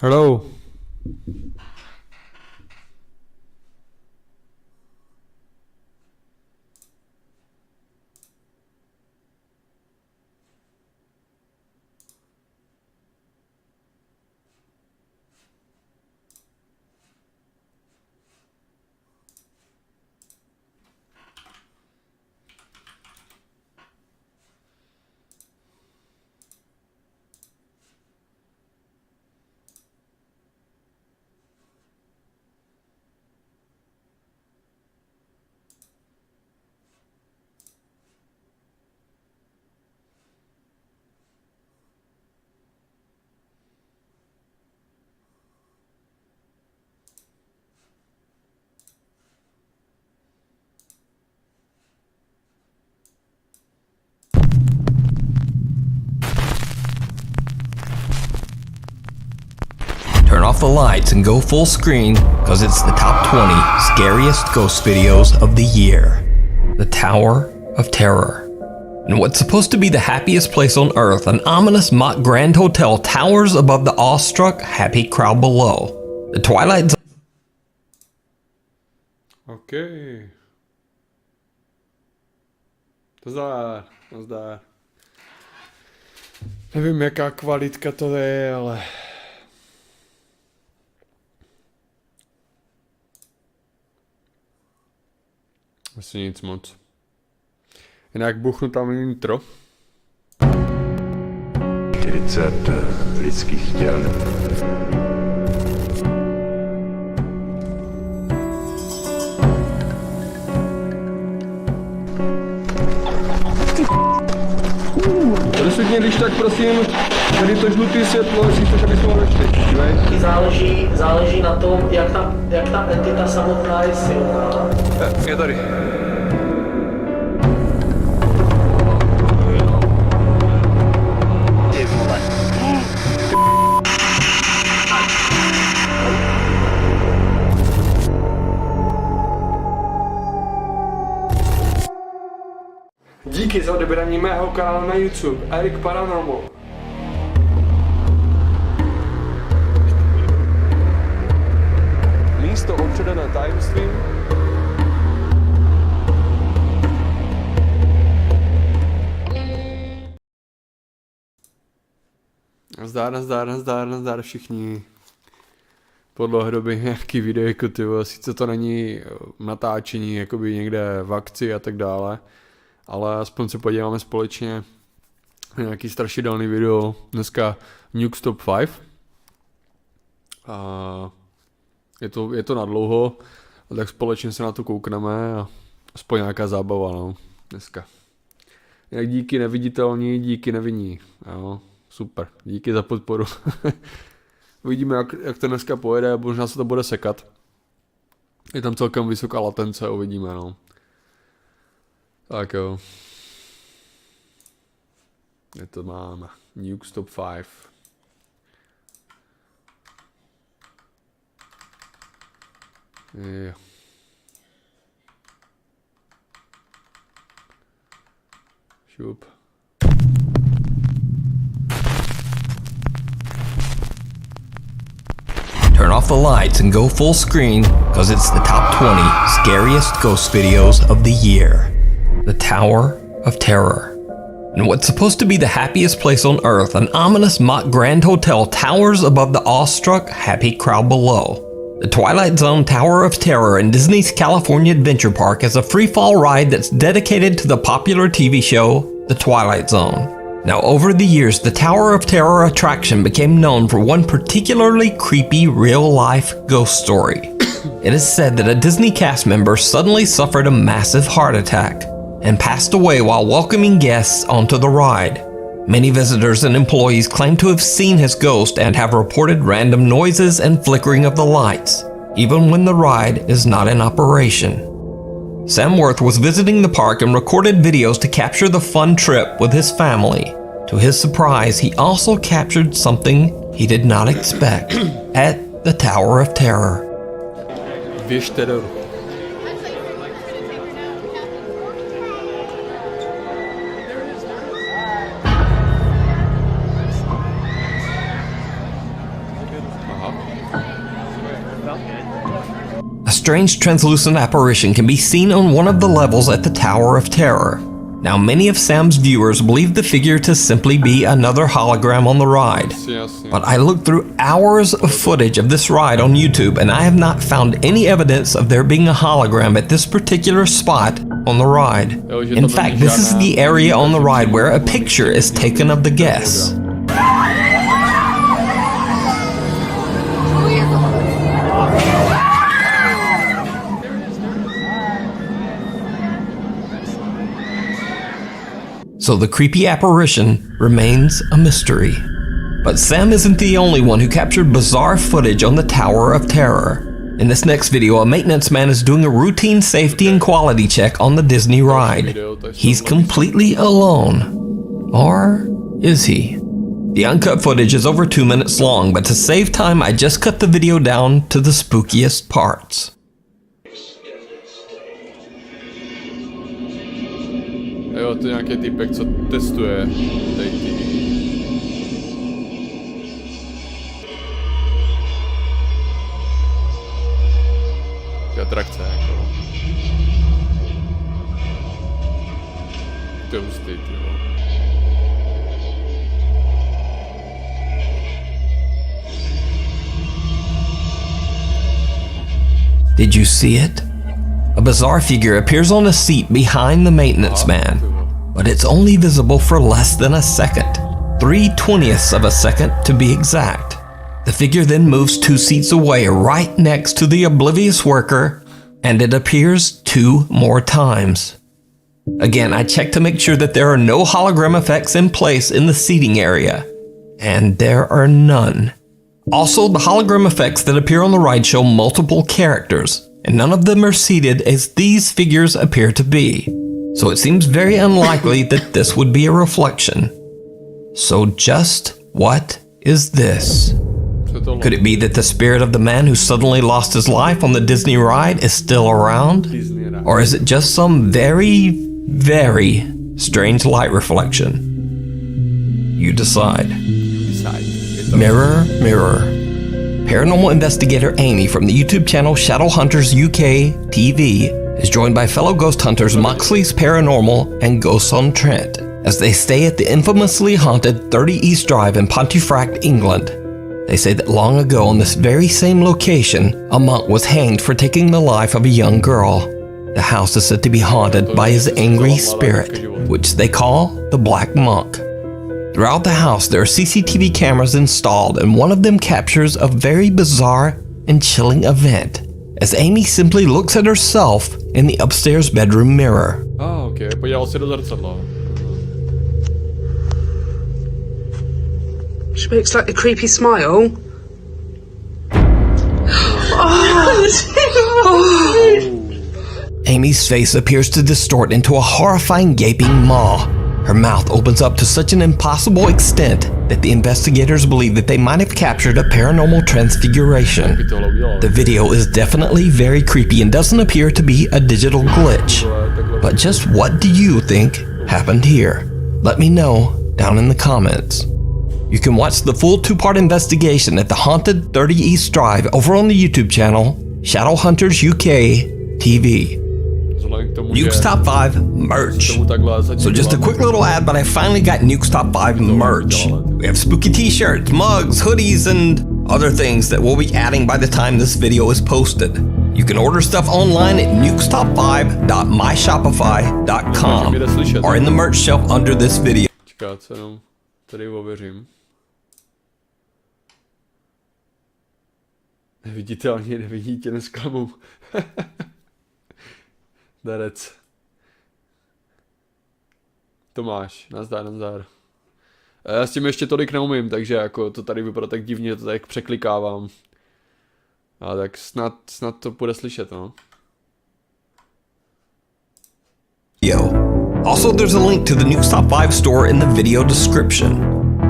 Hello. Turn off the lights and go full screen, cause it's the top 20 scariest ghost videos of the year. The Tower of Terror. In what's supposed to be the happiest place on earth, an ominous mock grand hotel towers above the awestruck, happy crowd below. The Twilight Zone. OK. Nazdar. Nevím, jaká kvalitka to je, ale... Asi nic moc. Jinak buchnu tam intro. 40 lidských těl. Rozsvětně, když tak prosím, tady to žlutý světlo, jestli chceš, aby jsme mohli čtyři. Záleží na tom, jak ta entita samotná je silná. Je tady. Ty vole. Díky za odebírání mého kanálu na YouTube, Eric Paranormal. Místo určené tajemstvím. Nazdar všichni. Podle doby nějaký videjko, tyvo, sice to není natáčení jakoby někde v akci a tak dále, ale aspoň se podíváme společně na nějaký strašidelný video. Dneska Nuke Top 5. A je to na dlouho, tak společně se na to koukneme a aspoň nějaká zábava, no, dneska. Jak díky neviditelní, díky nevinní, jo, super, díky za podporu. Uvidíme, jak to dneska pojede, možná se to bude sekat. Je tam celkem vysoká latence, uvidíme, no. Tak jo. Je to máme. Nuke Top 5. Jo. Šup. Turn off the lights and go full screen, cause it's the top 20 scariest ghost videos of the year. The Tower of Terror. In what's supposed to be the happiest place on earth, an ominous mock grand hotel towers above the awestruck, happy crowd below. The Twilight Zone Tower of Terror in Disney's California Adventure Park is a free-fall ride that's dedicated to the popular TV show, The Twilight Zone. Now, over the years, the Tower of Terror attraction became known for one particularly creepy real-life ghost story. It is said that a Disney cast member suddenly suffered a massive heart attack and passed away while welcoming guests onto the ride. Many visitors and employees claim to have seen his ghost and have reported random noises and flickering of the lights, even when the ride is not in operation. Sam Worth was visiting the park and recorded videos to capture the fun trip with his family. To his surprise, he also captured something he did not expect at the Tower of Terror. Běžte do. A strange translucent apparition can be seen on one of the levels at the Tower of Terror. Now, many of Sam's viewers believe the figure to simply be another hologram on the ride. But I looked through hours of footage of this ride on YouTube and I have not found any evidence of there being a hologram at this particular spot on the ride. In fact, this is the area on the ride where a picture is taken of the guests. So the creepy apparition remains a mystery. But Sam isn't the only one who captured bizarre footage on the Tower of Terror. In this next video, a maintenance man is doing a routine safety and quality check on the Disney ride. He's completely alone. Or is he? The uncut footage is over 2 minutes long, but to save time, I just cut the video down to the spookiest parts. Jo, to je nějaký typek, co testuje tady ty atrakce, jako. To je hustý, ty jo. Did you see it? A bizarre figure appears on a seat behind the maintenance man, but it's only visible for less than a second, 3/20ths of a second to be exact. The figure then moves 2 seats away right next to the oblivious worker, and it appears 2 more times. Again, I checked to make sure that there are no hologram effects in place in the seating area, and there are none. Also, the hologram effects that appear on the ride show multiple characters, and none of them are seated as these figures appear to be. So it seems very unlikely that this would be a reflection. So just what is this? Could it be that the spirit of the man who suddenly lost his life on the Disney ride is still around? Or is it just some very, very strange light reflection? You decide. Mirror, mirror. Paranormal investigator Amy from the YouTube channel Shadowhunters UK TV is joined by fellow ghost hunters Moxley's Paranormal and Ghosts on Trent as they stay at the infamously haunted 30 East Drive in Pontefract, England. They say that long ago on this very same location, a monk was hanged for taking the life of a young girl. The house is said to be haunted by his angry spirit, which they call the Black Monk. Throughout the house, there are CCTV cameras installed, and one of them captures a very bizarre and chilling event, as Amy simply looks at herself in the upstairs bedroom mirror. Ah, okay, podíval se do zrcadla. She makes like a creepy smile. Amy's face appears to distort into a horrifying gaping maw. Her mouth opens up to such an impossible extent that the investigators believe that they might have captured a paranormal transfiguration. The video is definitely very creepy and doesn't appear to be a digital glitch. But just what do you think happened here? Let me know down in the comments. You can watch the full 2-part investigation at the haunted 30 East Drive over on the YouTube channel Shadowhunters UK TV. Nuke's Top 5 merch. So just a quick little ad, but I finally got Nuke's Top 5 merch. We have spooky t-shirts, mugs, hoodies, and other things that we'll be adding by the time this video is posted. You can order stuff online at nukestop5.myshopify.com or in the merch shelf under this video. Čekat, jenom tady ověřím. Neviditelně, nevidíte, nesklamu. Darec. Tomáš, nazdar, nazdar. Já s tím ještě tolik neumím, takže jako to tady vypadá tak divně, to tak překlikávám. A tak snad to bude slyšet, no. Yo. Also, there's a link to the Nuke's Top 5 store in the video description.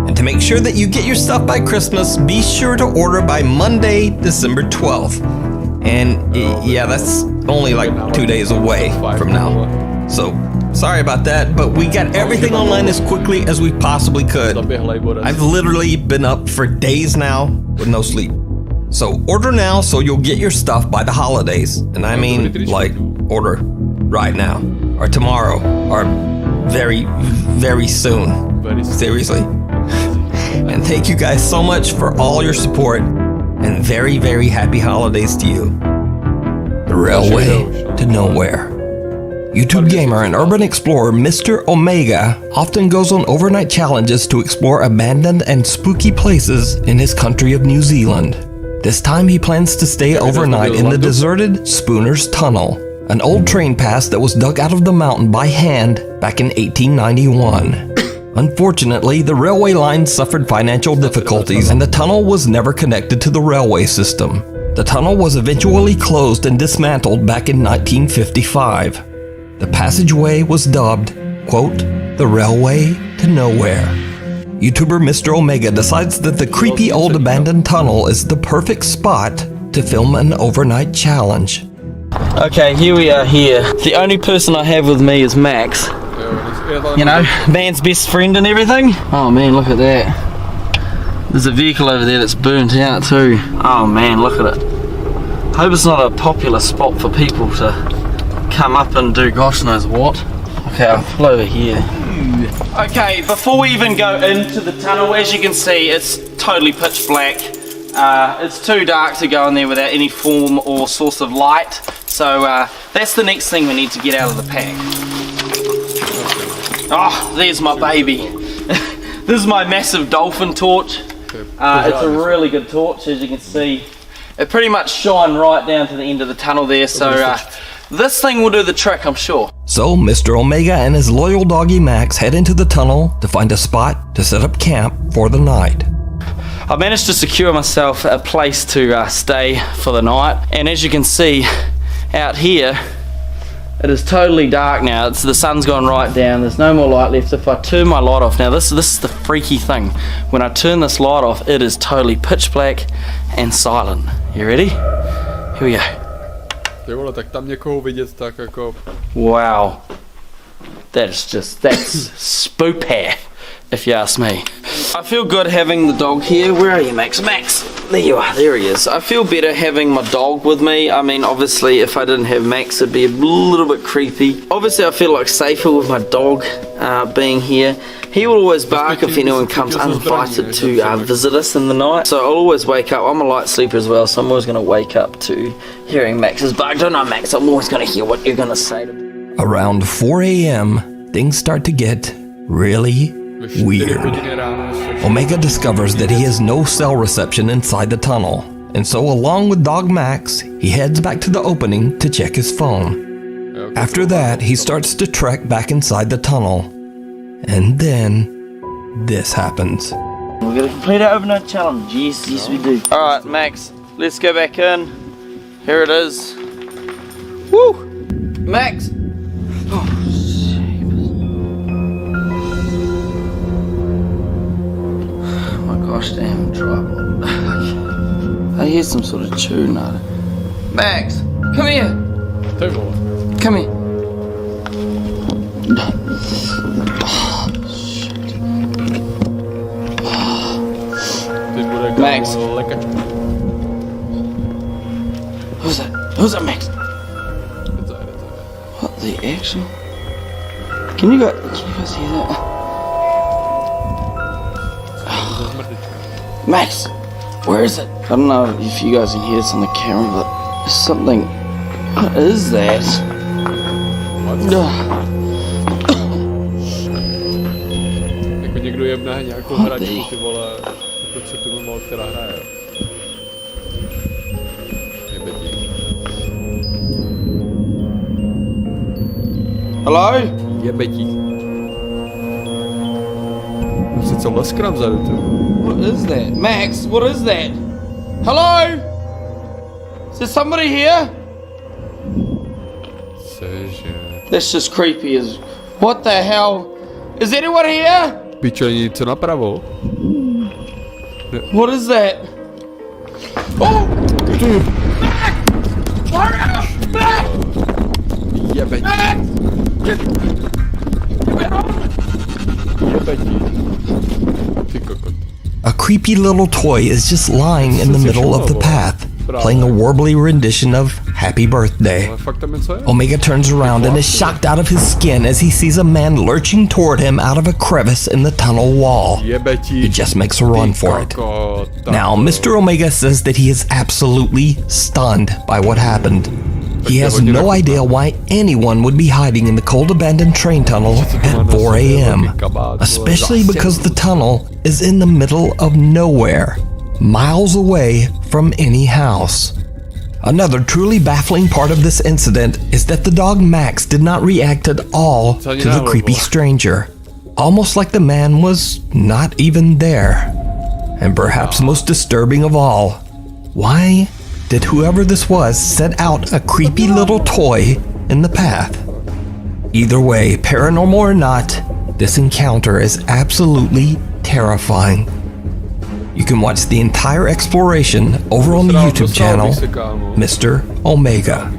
And to make sure that you get your stuff by Christmas, be sure to order by Monday, December 12th. And yeah, that's only like 2 days away from now. So, sorry about that, but we got everything online as quickly as we possibly could. I've literally been up for days now with no sleep. So order now so you'll get your stuff by the holidays. And I mean, like, order right now, or tomorrow, or very, very soon. Seriously. And thank you guys so much for all your support, and very, very happy holidays to you. The Railway to Nowhere. YouTube gamer and urban explorer Mr. Omega often goes on overnight challenges to explore abandoned and spooky places in his country of New Zealand. This time he plans to stay overnight in the deserted Spooner's Tunnel, an old train pass that was dug out of the mountain by hand back in 1891. Unfortunately, the railway line suffered financial difficulties and the tunnel was never connected to the railway system. The tunnel was eventually closed and dismantled back in 1955. The passageway was dubbed, quote, the Railway to Nowhere. YouTuber Mr. Omega decides that the creepy old abandoned tunnel is the perfect spot to film an overnight challenge. Okay, here we are here. The only person I have with me is Max. You know, man's best friend and everything. Oh man, look at that. There's a vehicle over there that's burnt out too. Oh man, look at it. Hope it's not a popular spot for people to come up and do gosh knows what. Okay, I'll pull over here. Okay, before we even go into the tunnel, as you can see, it's totally pitch black. It's too dark to go in there without any form or source of light. So that's the next thing we need to get out of the pack. Oh, there's my baby. This is my massive dolphin torch. It's a really good torch, as you can see. It pretty much shines right down to the end of the tunnel there, so this thing will do the trick, I'm sure. So Mr. Omega and his loyal doggy Max head into the tunnel to find a spot to set up camp for the night. I managed to secure myself a place to stay for the night, and as you can see out here, it is totally dark now. The sun's gone right down, there's no more light left. If I turn my light off, now this is the freaky thing, when I turn this light off it is totally pitch black and silent. You ready? Here we go. Ty vole, tak tam někoho vidět tak jako... Wow. That's spooky, if you ask me. I feel good having the dog here. Where are you, Max? Max! There you are, there he is. I feel better having my dog with me. I mean, obviously, if I didn't have Max, it'd be a little bit creepy. Obviously, I feel like safer with my dog being here. He will always bark if anyone comes uninvited to visit us in the night. So I'll always wake up. I'm a light sleeper as well, so I'm always going to wake up to hearing Max's bark. Don't know, Max, I'm always going to hear what you're going to say to me. Around 4 a.m., things start to get really weird. Omega discovers that he has no cell reception inside the tunnel, and so along with dog Max, he heads back to the opening to check his phone. After that, he starts to trek back inside the tunnel, and then this happens. We're going to complete our overnight challenge. Yes we do. Alright, Max, let's go back in. Here it is. Woo! Max! Oh, gosh damn tripod. I hear some sort of tune out of it. Max, come here. Come here. Max. Who's that? Who's that, Max? What the actual? Can you guys hear that? Max, where is it? I don't know if you guys can hear this on the camera, but there's something. What is that? Jako někdo jebne nějakou hračku, ty vole, jako co tu mal, která hraje. Jebe ti. Hello? Jebe ti. Se co leskra vzadu, ty. What is that? Max, what is that? Hello? Is there somebody here? That's just creepy as... What the hell? Is anyone here? Pičo, něco napravo. What is that? Oh! Max! Hurry up! Max! Jebe ti. Get Jebe ti. Ty kokot. A creepy little toy is just lying in the middle of the path, playing a warbly rendition of Happy Birthday. Ale fakt tam něco je? Omega turns around and is shocked out of his skin as he sees a man lurching toward him out of a crevice in the tunnel wall. Jebetí. He just makes a run for it. Now, Mr. Omega says that he is absolutely stunned by what happened. He has no idea why anyone would be hiding in the cold abandoned train tunnel at 4 a.m., especially because the tunnel is in the middle of nowhere, miles away from any house. Another truly baffling part of this incident is that the dog Max did not react at all to the creepy stranger, almost like the man was not even there. And perhaps most disturbing of all, why did whoever this was set out a creepy little toy in the path? Either way, paranormal or not, this encounter is absolutely terrifying. You can watch the entire exploration over on the YouTube channel, Mr. Omega.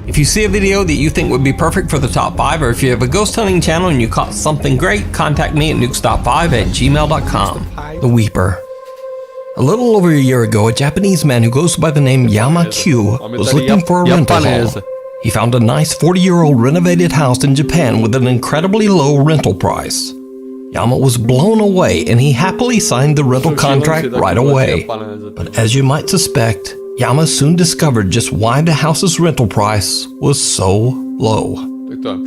If you see a video that you think would be perfect for the top 5, or if you have a ghost hunting channel and you caught something great, contact me at nukestop5@gmail.com. The Weeper. A little over a year ago, a Japanese man who goes by the name Yama Q was looking for a rental home. He found a nice 40-year-old renovated house in Japan with an incredibly low rental price. Yama was blown away and he happily signed the rental contract right away. But as you might suspect, Yama soon discovered just why the house's rental price was so low.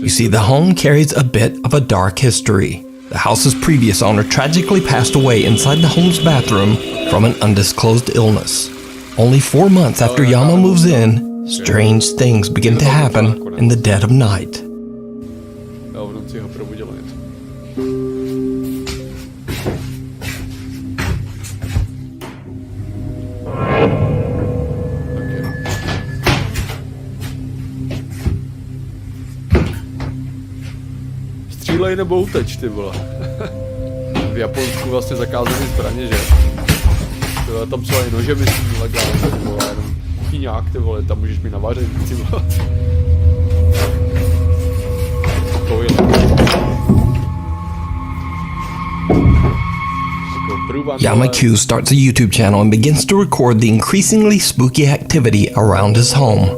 You see, the home carries a bit of a dark history. The house's previous owner tragically passed away inside the home's bathroom from an undisclosed illness. Only 4 months after Yama moves in, strange things begin to happen in the dead of night. Střílej nebo uteč, ty vole. V Japonsku vlastně zakázaný zbraně, že? Tyhle, tam jsou i nože, myslím, legálně, ty vole, jenom kuchyňák, ty vole, tam můžeš mi navařit, ty vole. Yama Q starts a YouTube channel and begins to record the increasingly spooky activity around his home.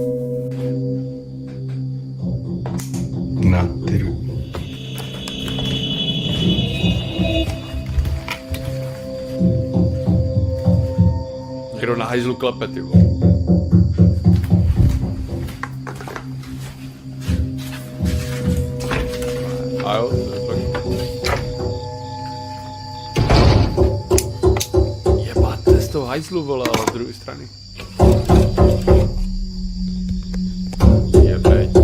Kdo na hajzlu klepe, ty vole. A jo, to je fakt. Jebat, to je z toho hajzlu, vole, ale z druhé strany. Jebetí.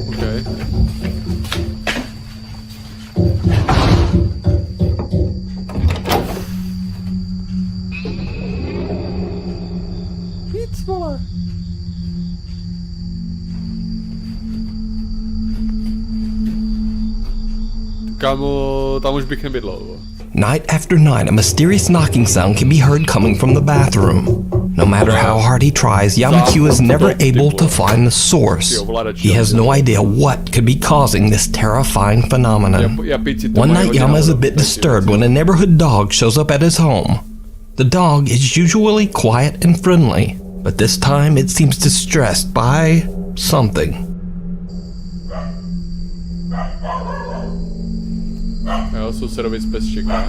Okay. Nic, vole. Kámo, tam už bych nebydlel, vole. Night after night, a mysterious knocking sound can be heard coming from the bathroom. No matter how hard he tries, Yama Q is never able to find the source. He has no idea what could be causing this terrifying phenomenon. One night, Yama is a bit disturbed when a neighborhood dog shows up at his home. The dog is usually quiet and friendly, but this time it seems distressed by something. Jo, sousedovic pes čeká.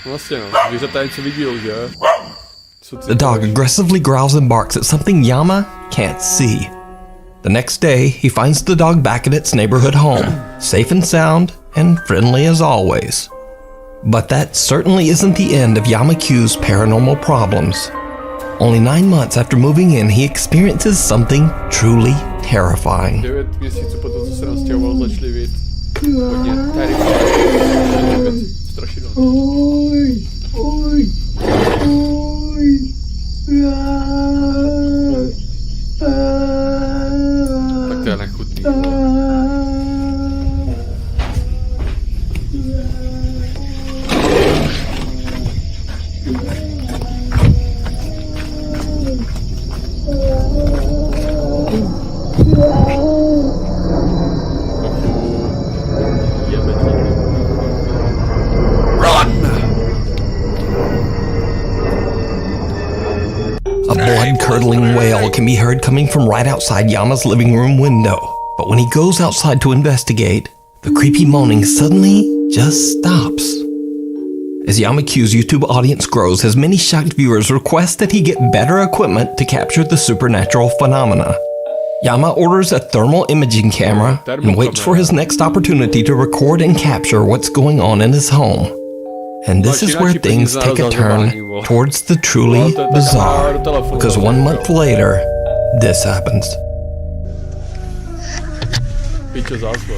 Vlastně no, zvířata něco vidí, že? The dog aggressively growls and barks at something Yama can't see. The next day, he finds the dog back at its neighborhood home, safe and sound and friendly as always. But that certainly isn't the end of Yama Q's paranormal problems. Only 9 months after moving in, he experiences something truly terrifying. 9 měsíců po tom, co se nastěhoval, začali být hodně terrifying. Strašidelná. Tak to je nechutný. A blood-curdling wail can be heard coming from right outside Yama's living room window. But when he goes outside to investigate, the creepy moaning suddenly just stops. As Yama Q's YouTube audience grows, his many shocked viewers request that he get better equipment to capture the supernatural phenomena. Yama orders a thermal imaging camera and waits for his next opportunity to record and capture what's going on in his home. And this is where things take a turn towards the truly bizarre, because 1 month later, this happens. Piče zásva.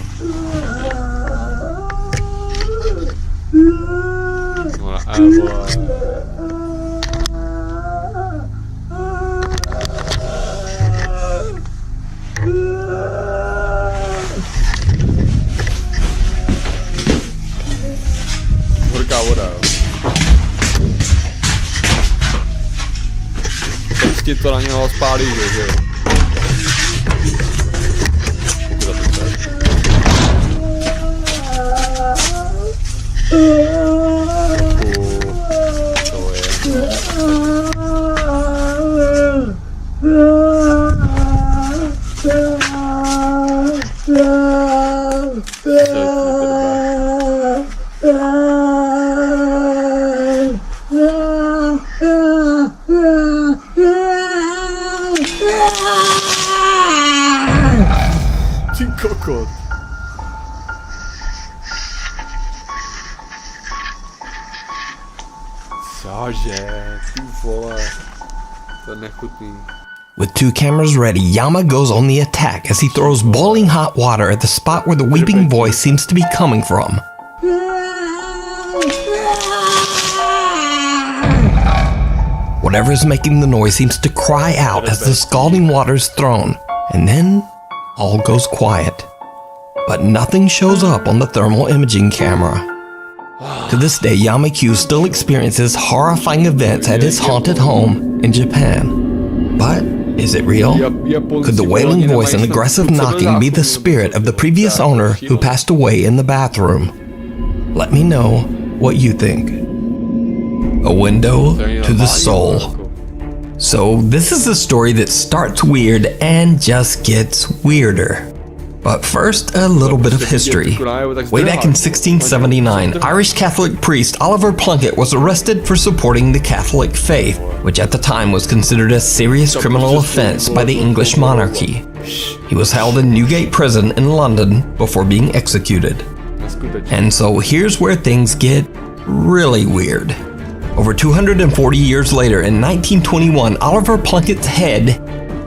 Horká voda, jo. Teď to na něho spálí, že jo. Ty kokot. Cože, ty vole, to je nechutný. With 2 cameras ready, Yama goes on the attack as he throws boiling hot water at the spot where the weeping voice seems to be coming from. Whatever is making the noise seems to cry out as the scalding water is thrown, and then all goes quiet. But nothing shows up on the thermal imaging camera. To this day, Yama Q still experiences horrifying events at his haunted home in Japan. But is it real? Could the wailing voice and aggressive knocking be the spirit of the previous owner who passed away in the bathroom? Let me know what you think. A window to the soul. So this is a story that starts weird and just gets weirder. But first, a little bit of history. Way back in 1679, Irish Catholic priest Oliver Plunkett was arrested for supporting the Catholic faith, which at the time was considered a serious criminal offense by the English monarchy. He was held in Newgate Prison in London before being executed. And so here's where things get really weird. Over 240 years later, in 1921, Oliver Plunkett's head,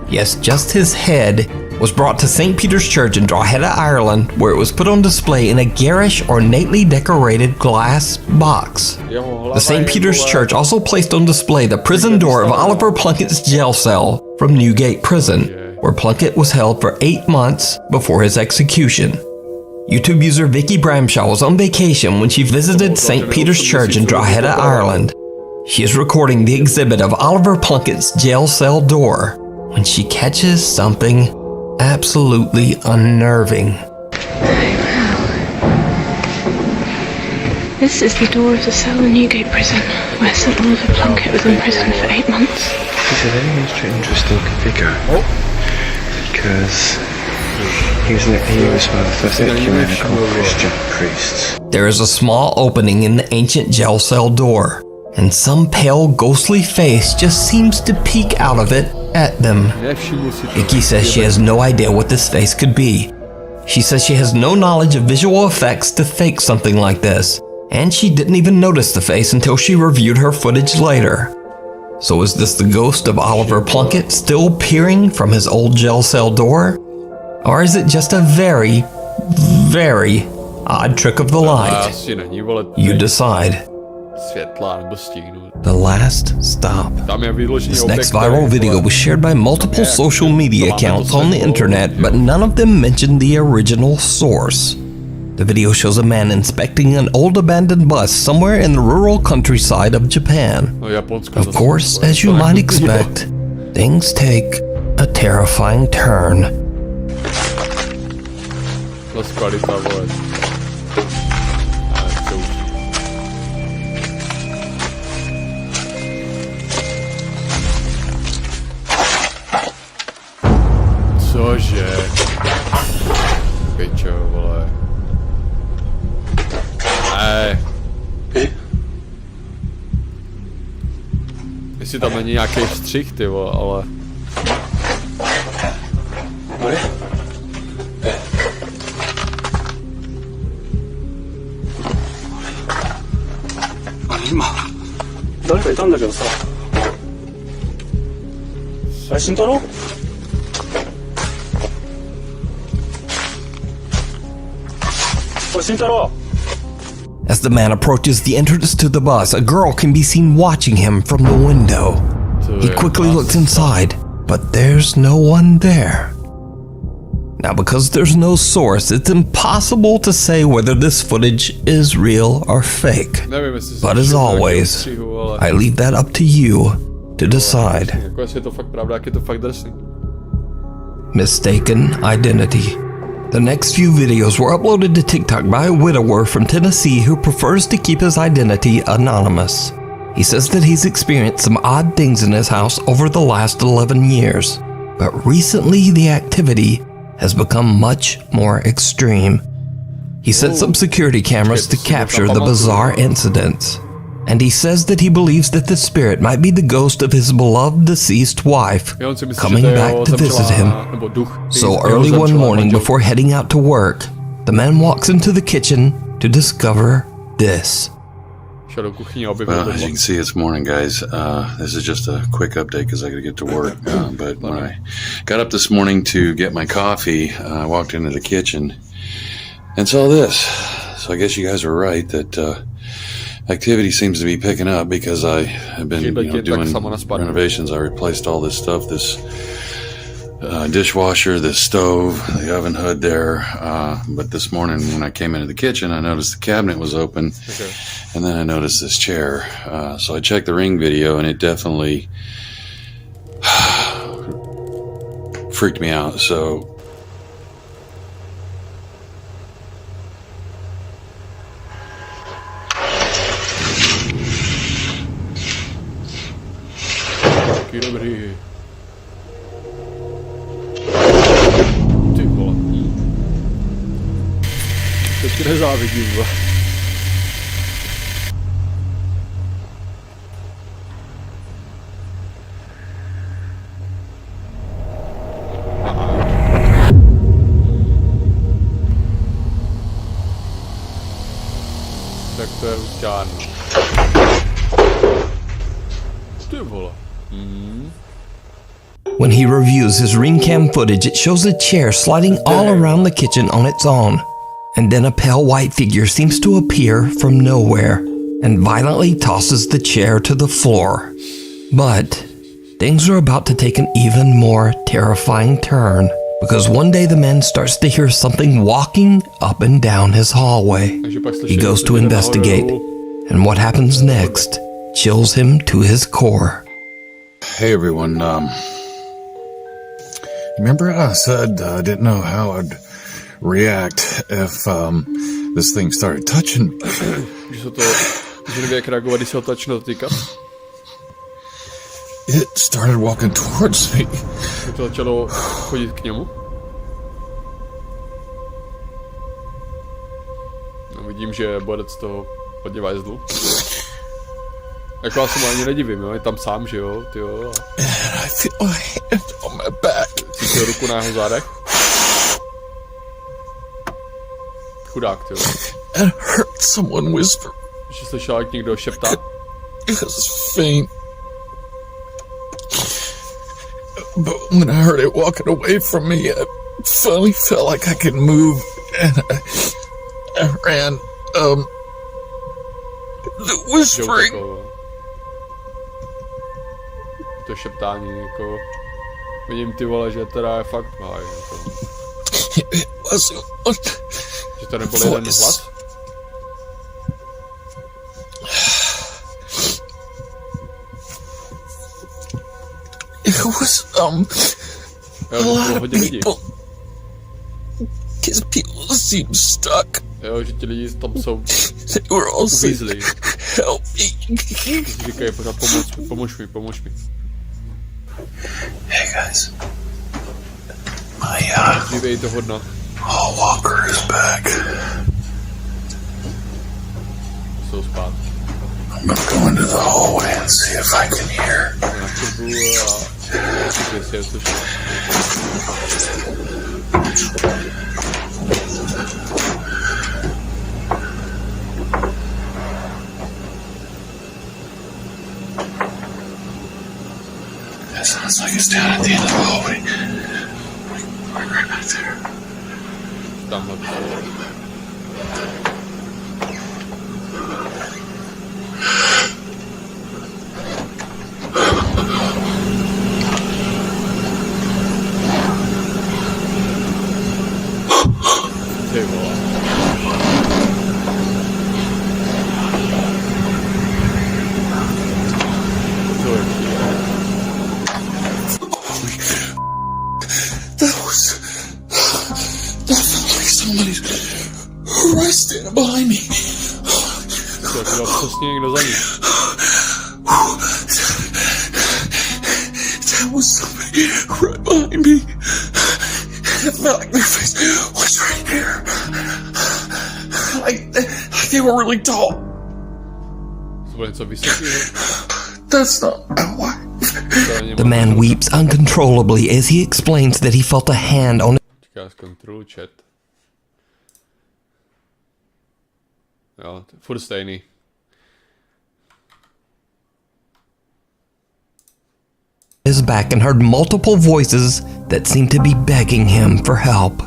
yes, just his head, was brought to St. Peter's Church in Drogheda, Ireland, where it was put on display in a garish, ornately decorated glass box. The St. Peter's Church also placed on display the prison door of Oliver Plunkett's jail cell from Newgate Prison, where Plunkett was held for 8 months before his execution. YouTube user Vicky Bramshaw was on vacation when she visited St. Peter's Church in Drogheda, Ireland. She is recording the exhibit of Oliver Plunkett's jail cell door when she catches something absolutely unnerving. This is the door of the cell in Newgate Prison, where St. Oliver Plunkett was in prison for 8 months. He's a very interesting figure, because he was one of the first ecumenical Christian priests. There is a small opening in the ancient jail cell door, and some pale, ghostly face just seems to peek out of it at them. Vicky says she has no idea what this face could be. She says she has no knowledge of visual effects to fake something like this, and she didn't even notice the face until she reviewed her footage later. So is this the ghost of Oliver Plunkett still peering from his old jail cell door? Or is it just a very, very odd trick of the light? You decide. The last stop. This next viral video was shared by multiple social media accounts on the internet, but none of them mentioned the original source. The video shows a man inspecting an old abandoned bus somewhere in the rural countryside of Japan. Of course, as you might expect, things take a terrifying turn. Jestli tam není nějaký střih, ty vole, ale... As the man approaches the entrance to the bus, a girl can be seen watching him from the window. He quickly looks inside, but there's no one there. Now, because there's no source, it's impossible to say whether this footage is real or fake. But as always, I leave that up to you to decide. Mistaken identity. The next few videos were uploaded to TikTok by a widower from Tennessee who prefers to keep his identity anonymous. He says that he's experienced some odd things in his house over the last 11 years, but recently the activity has become much more extreme. He sets up security cameras to capture the bizarre incidents, and he says that he believes that the spirit might be the ghost of his beloved deceased wife coming back to visit him. So early one morning before heading out to work, the man walks into the kitchen to discover this. Well, as you can see, it's morning, guys. This is just a quick update because I got to get to work. But when I got up this morning to get my coffee, I walked into the kitchen and saw this. So I guess you guys were right that activity seems to be picking up because I have been doing renovations. I replaced all this stuff, this dishwasher, this stove, the oven hood there. But this morning when I came into the kitchen, I noticed the cabinet was open. Okay. And then I noticed this chair. So I checked the Ring video and it definitely freaked me out. So nezávidím. Tak to je Lučán. Ty vole. When he reviews his Ring cam footage, it shows a chair sliding all around the kitchen on its own. And then a pale white figure seems to appear from nowhere and violently tosses the chair to the floor. But things are about to take an even more terrifying turn because one day the man starts to hear something walking up and down his hallway. He goes to investigate, and what happens next chills him to his core. Hey everyone, remember I said I didn't know how I'd react if this thing started touching me. It started walking towards me. Vidím, že borec toho hodně vajzlu. Jako já se mu ani nedivím, jo, je tam sám, že jo, ty jo. I feel my hand on my back. Cítil ruku na jeho zádech. Chudák, ty jo. And I heard someone whisper. Že slyšel, jak někdo šeptá. It was faint. But when I heard it walking away from me, I finally felt like I could move, and I ran. The whispering. To šeptání, jako... Vidím, ty vole, že teda je fakt háj. Jako. It wasn't. Že to nebyl jeden hlas? It was a lot of people. Because people seemed stuck. Jo, že ti lidi tam jsou They were all uvízli. Help me. Říkají pořád, pomož mi. Hey guys. My Dívej to hodno. hall walker is back. Jsou spát. I'm gonna go into the hallway and see if I can hear. That sounds like it's down at the end of the hallway. Right back there. Somebody's right standing behind me. That was somebody right behind me. It felt like their face was right here. Like they were really tall. That's not my wife. The man weeps uncontrollably as he explains that he felt a hand on Ja, furt stejný. his back and heard multiple voices that seemed to be begging him for help.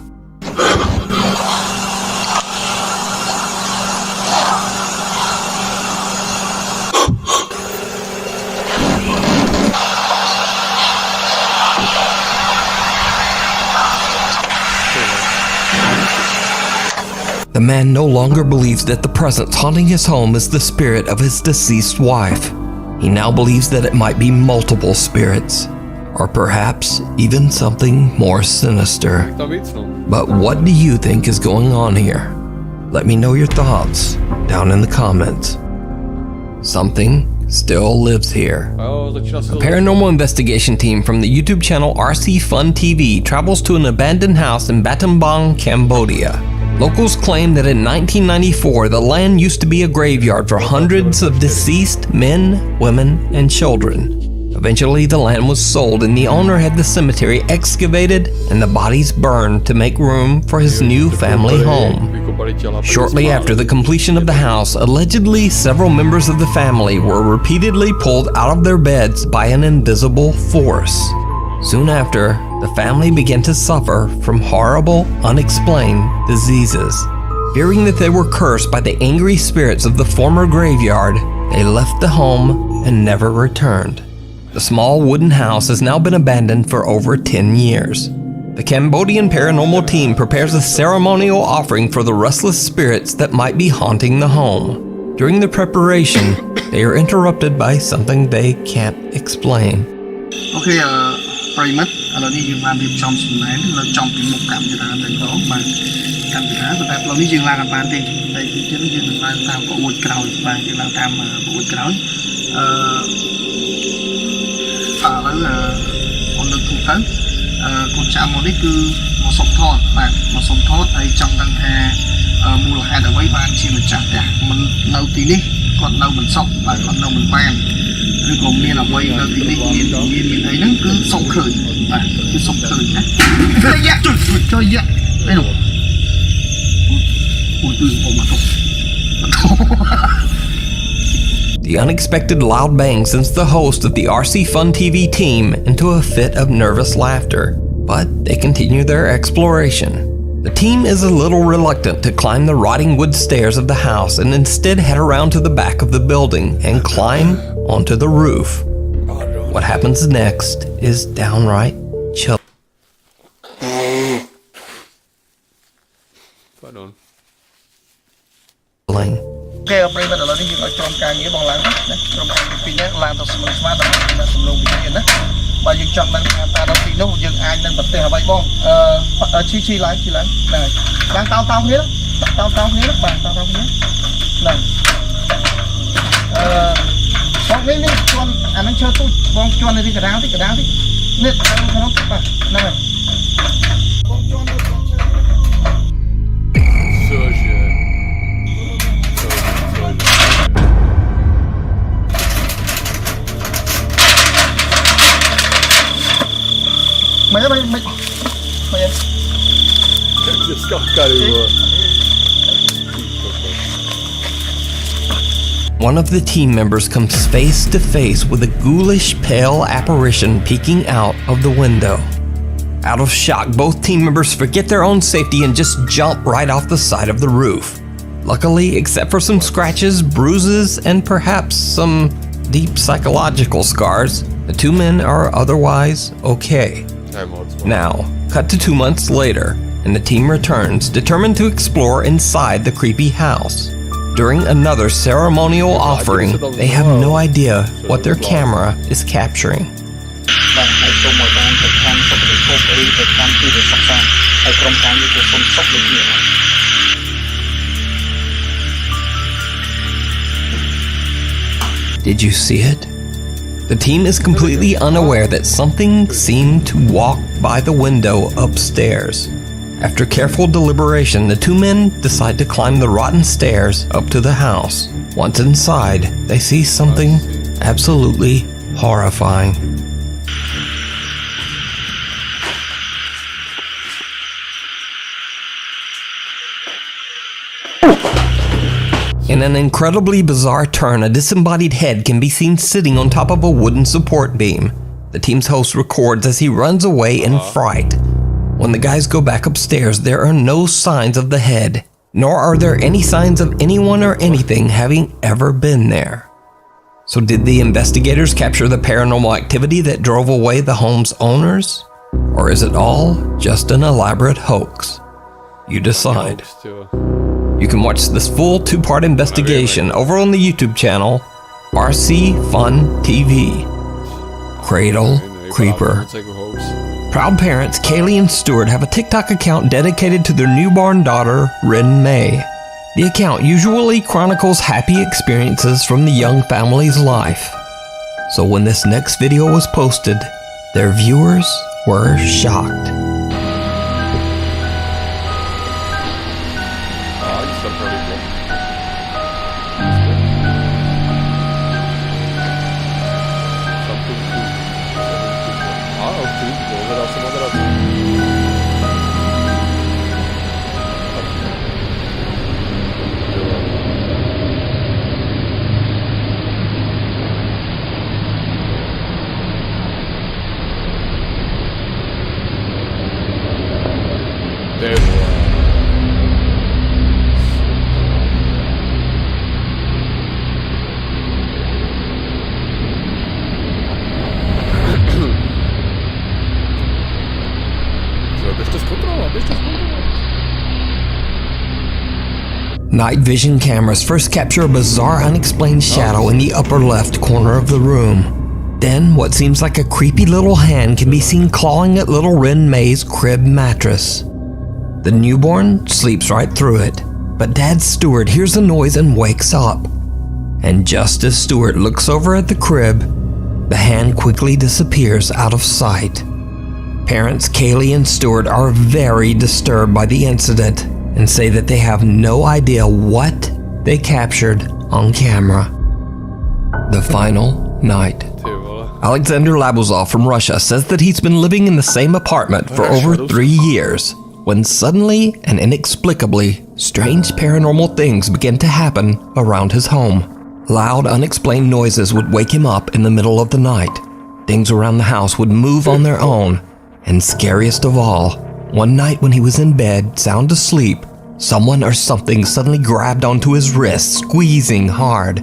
The man no longer believes that the presence haunting his home is the spirit of his deceased wife. He now believes that it might be multiple spirits, or perhaps even something more sinister. But what do you think is going on here? Let me know your thoughts down in the comments. Something still lives here. A paranormal investigation team from the YouTube channel RC Fun TV travels to an abandoned house in Battambang, Cambodia. Locals claim that in 1994, the land used to be a graveyard for hundreds of deceased men, women, and children. Eventually, the land was sold and the owner had the cemetery excavated and the bodies burned to make room for his new family home. Shortly after the completion of the house, allegedly several members of the family were repeatedly pulled out of their beds by an invisible force. Soon after, the family began to suffer from horrible, unexplained diseases. Fearing that they were cursed by the angry spirits of the former graveyard, they left the home and never returned. The small wooden house has now been abandoned for over 10 years. The Cambodian paranormal team prepares a ceremonial offering for the restless spirits that might be haunting the home. During the preparation, they are interrupted by something they can't explain. Okay, ប្រិមិត្តឥឡូវនេះយើងបានរៀបចំសំណែននៅចំពីមុខកម្មវិធីតែម្ដងបាទកម្មវិធីតែផ្លូវនេះយើងឡើងអត់បានទេតែទីទៀតយើងនឹងឡើងតាមក្អួតក្រោយបាទយើងឡើងតាមក្អួតក្រោយឥឡូវអូនលើកទូទៅកូនចាំមកនេះគឺមកសុំថតបាទមកសុំថតហើយចង់ដឹងថាមូលហេតុអ្វីបានជាម្ចាស់ផ្ទះមិននៅទីនេះគាត់នៅមិនសុខបាទគាត់នៅមិនបានឬក៏មានអ្វីនៅទីនេះមានអីហ្នឹងគឺសុំឃើញបាទគឺសុំឃើញណាយ៉ាជួយយ៉ាអីនោះអូយអូមកទៅ The unexpected loud bang sends the host of the RC Fun TV team into a fit of nervous laughter, but they continue their exploration. The team is a little reluctant to climb the rotting wood stairs of the house and instead head around to the back of the building and climb onto the roof. What happens next is downright chilling. Okay, ប្រិមិត្តឥឡូវនេះយើងឲ្យក្រុមការងារបងឡើងណាក្រុមការងារពីរនាក់ឡើងទៅស្មឹងស្មាតដើម្បីសម្លងវិញ្ញាណណាបើយើងចង់ដឹងថាតើដល់ទីនោះយើងអាចនឹងប្រទេសអ្វីបងឈីឡើងហ្នឹងហើយឡើងតោគ្នាគ្នាបាទតោគ្នាហ្នឹងបងនេះជន់អាហ្នឹងឈើទូចបងជន់នៅទីកណ្ដាលនេះនេះក្នុងបាទហ្នឹងហើយបងជន់នៅក្នុងឈើ Cože. Mày One of the team members comes face to face with a ghoulish, pale apparition peeking out of the window. Out of shock, both team members forget their own safety and just jump right off the side of the roof. Luckily, except for some scratches, bruises, and perhaps some deep psychological scars, the two men are otherwise okay. Now, cut to 2 months later, and the team returns, determined to explore inside the creepy house. During another ceremonial offering, they have no idea what their camera is capturing. Did you see it? The team is completely unaware that something seemed to walk by the window upstairs. After careful deliberation, the two men decide to climb the rotten stairs up to the house. Once inside, they see something absolutely horrifying. In an incredibly bizarre turn, a disembodied head can be seen sitting on top of a wooden support beam. The team's host records as he runs away in fright. When the guys go back upstairs, there are no signs of the head, nor are there any signs of anyone or anything having ever been there. So did the investigators capture the paranormal activity that drove away the home's owners? Or is it all just an elaborate hoax? You decide. You can watch this full 2-part investigation over on the YouTube channel, RC Fun TV. Cradle Creeper. Proud parents Kaylee and Stuart have a TikTok account dedicated to their newborn daughter, Rin May. The account usually chronicles happy experiences from the young family's life. So when this next video was posted, their viewers were shocked. Night vision cameras first capture a bizarre unexplained shadow in the upper left corner of the room. Then what seems like a creepy little hand can be seen clawing at little Rin May's crib mattress. The newborn sleeps right through it, but Dad Stuart hears the noise and wakes up. And just as Stuart looks over at the crib, the hand quickly disappears out of sight. Parents Kaylee and Stuart are very disturbed by the incident and say that they have no idea what they captured on camera. The final night. Alexander Labuzov from Russia says that he's been living in the same apartment for over 3 years, when suddenly and inexplicably, strange paranormal things began to happen around his home. Loud, unexplained noises would wake him up in the middle of the night. Things around the house would move on their own, and scariest of all, one night when he was in bed, sound asleep, someone or something suddenly grabbed onto his wrist, squeezing hard.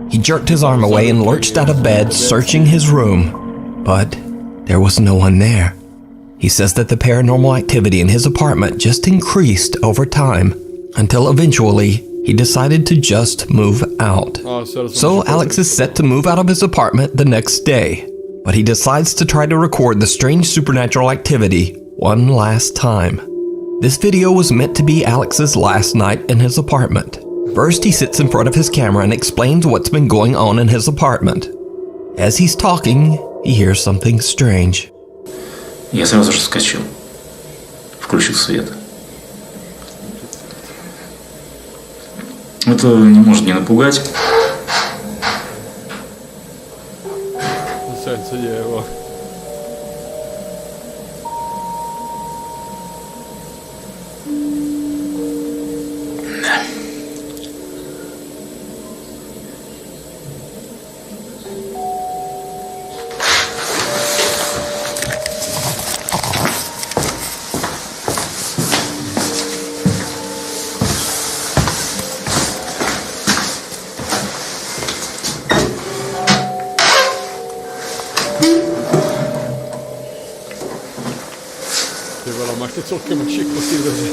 He jerked his arm away and lurched out of bed, searching his room. But there was no one there. He says that the paranormal activity in his apartment just increased over time, until eventually he decided to just move out. So Alex is set to move out of his apartment the next day, but he decides to try to record the strange supernatural activity one last time. This video was meant to be Alex's last night in his apartment. First, he sits in front of his camera and explains what's been going on in his apartment. As he's talking, he hears something strange. Я сразу же вскочил, включил свет. Это не может не напугать. Ty vole, máš to celkem šikmo ty dveře.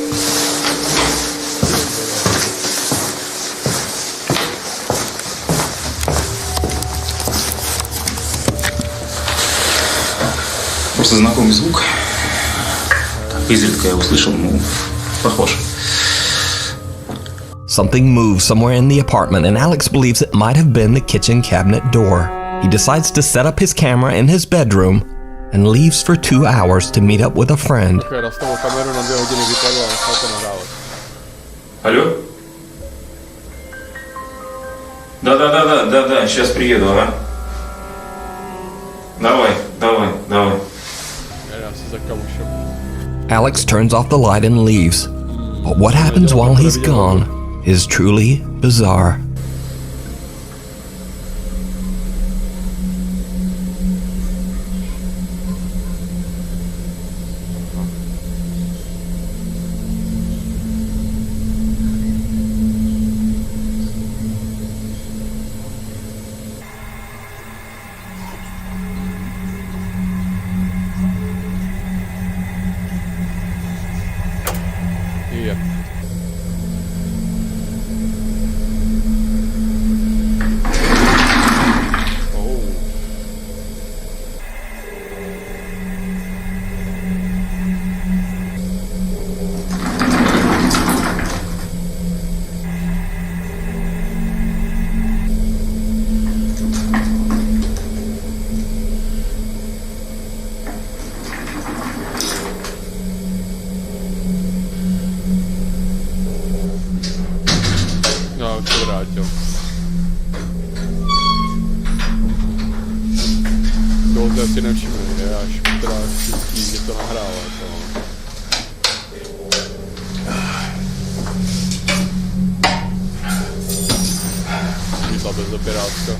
Просто знакомый звук. Изредка я услышал, ну, похож. Something moves somewhere in the apartment, and Alex believes it might have been the kitchen cabinet door. He decides to set up his camera in his bedroom and leaves for 2 hours to meet up with a friend. Алло? Да, сейчас приеду, ага. Давай. Alex turns off the light and leaves. But what happens while he's gone is truly bizarre. Yeah. No, to vrátil. Tohle si nevšimnu, ne? Až teda vždycky, že to nahrává. Výzva bez operátka.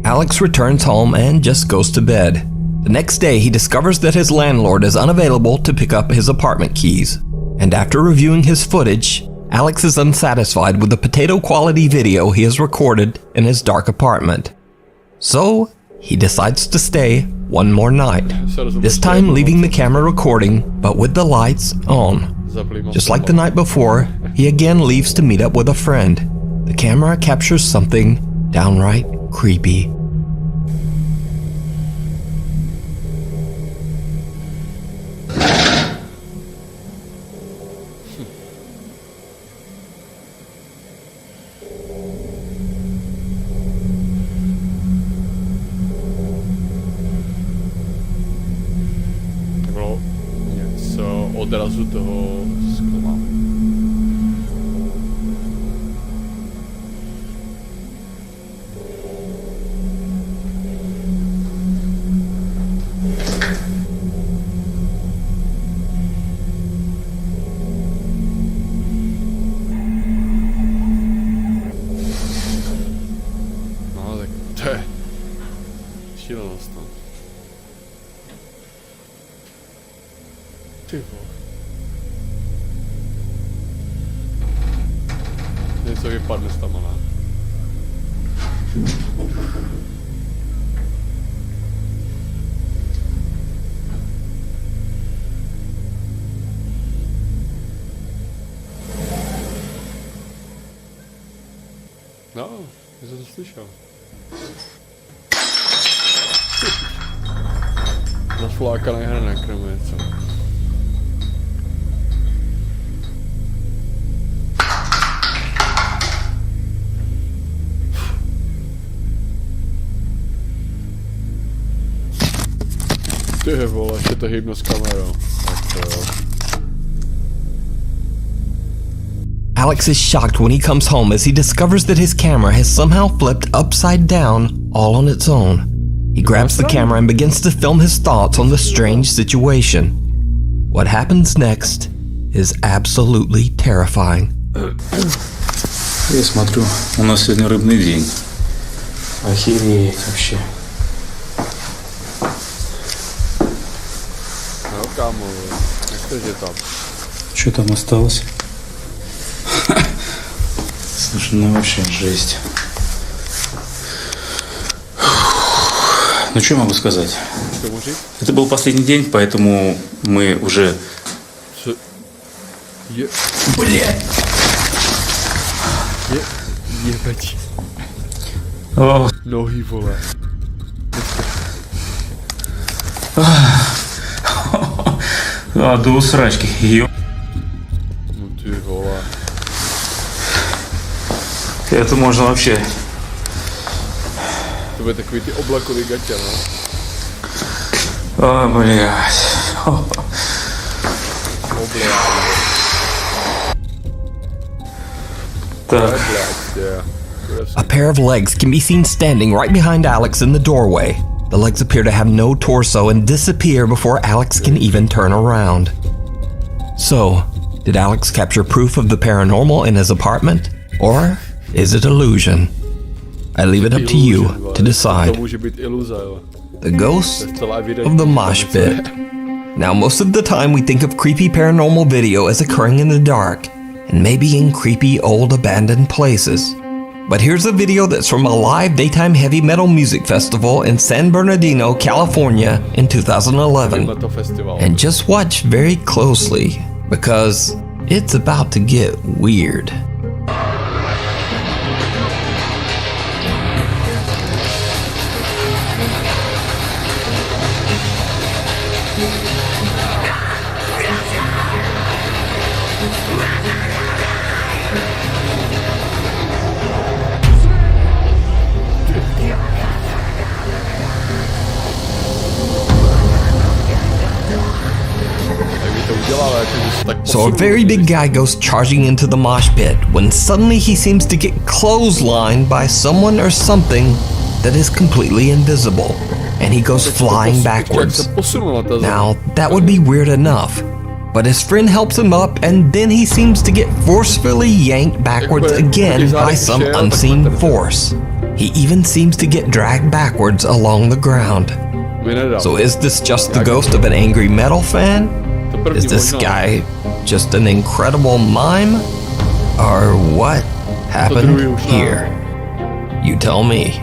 Alex returns home and just goes to bed. The next day, he discovers that his landlord is unavailable to pick up his apartment keys. And after reviewing his footage, Alex is unsatisfied with the potato-quality video he has recorded in his dark apartment. So, he decides to stay one more night, this time leaving the camera recording, but with the lights on. Just like the night before, he again leaves to meet up with a friend. The camera captures something downright creepy. Odrazu toho skla. No tak to je šílenost, no. Ty vole. Něco vypadne z tam, ne? No, já jsem to slyšel. Naflákaný hrnek nebo něco. Ty vole, ještě to hýbno s kamerou. Tak to jo. Alex is shocked when he comes home as he discovers that his camera has somehow flipped upside down all on its own. He grabs the camera and begins to film his thoughts on the strange situation. What happens next is absolutely terrifying. Я смотрю, у нас сегодня рыбный день. Охереть вообще. No kámo, jak to je tam? Что там осталось? Слушай, ну вообще жесть. Ну, что я могу сказать? Что můžu? Это был последний день, поэтому мы уже... Блядь! Jebať. О, Nohy, vole. до усрачки. Ё... No ty vole. Это можно вообще... To bude takový ty oblakový gatě, no. О, блядь. Так. A pair of legs can be seen standing right behind Alex in the doorway. The legs appear to have no torso and disappear before Alex can even turn around. So, did Alex capture proof of the paranormal in his apartment? Or is it illusion? I leave it up to you to decide. The ghost of the mosh pit. Now, most of the time we think of creepy paranormal video as occurring in the dark, and maybe in creepy old abandoned places. But here's a video that's from a live daytime heavy metal music festival in San Bernardino, California in 2011. And just watch very closely, because it's about to get weird. So a very big guy goes charging into the mosh pit when suddenly he seems to get clotheslined by someone or something that is completely invisible, and he goes flying backwards. Now, that would be weird enough, but his friend helps him up and then he seems to get forcefully yanked backwards again by some unseen force. He even seems to get dragged backwards along the ground. So is this just the ghost of an angry metal fan? Is this guy just an incredible mime? Or what happened here? You tell me.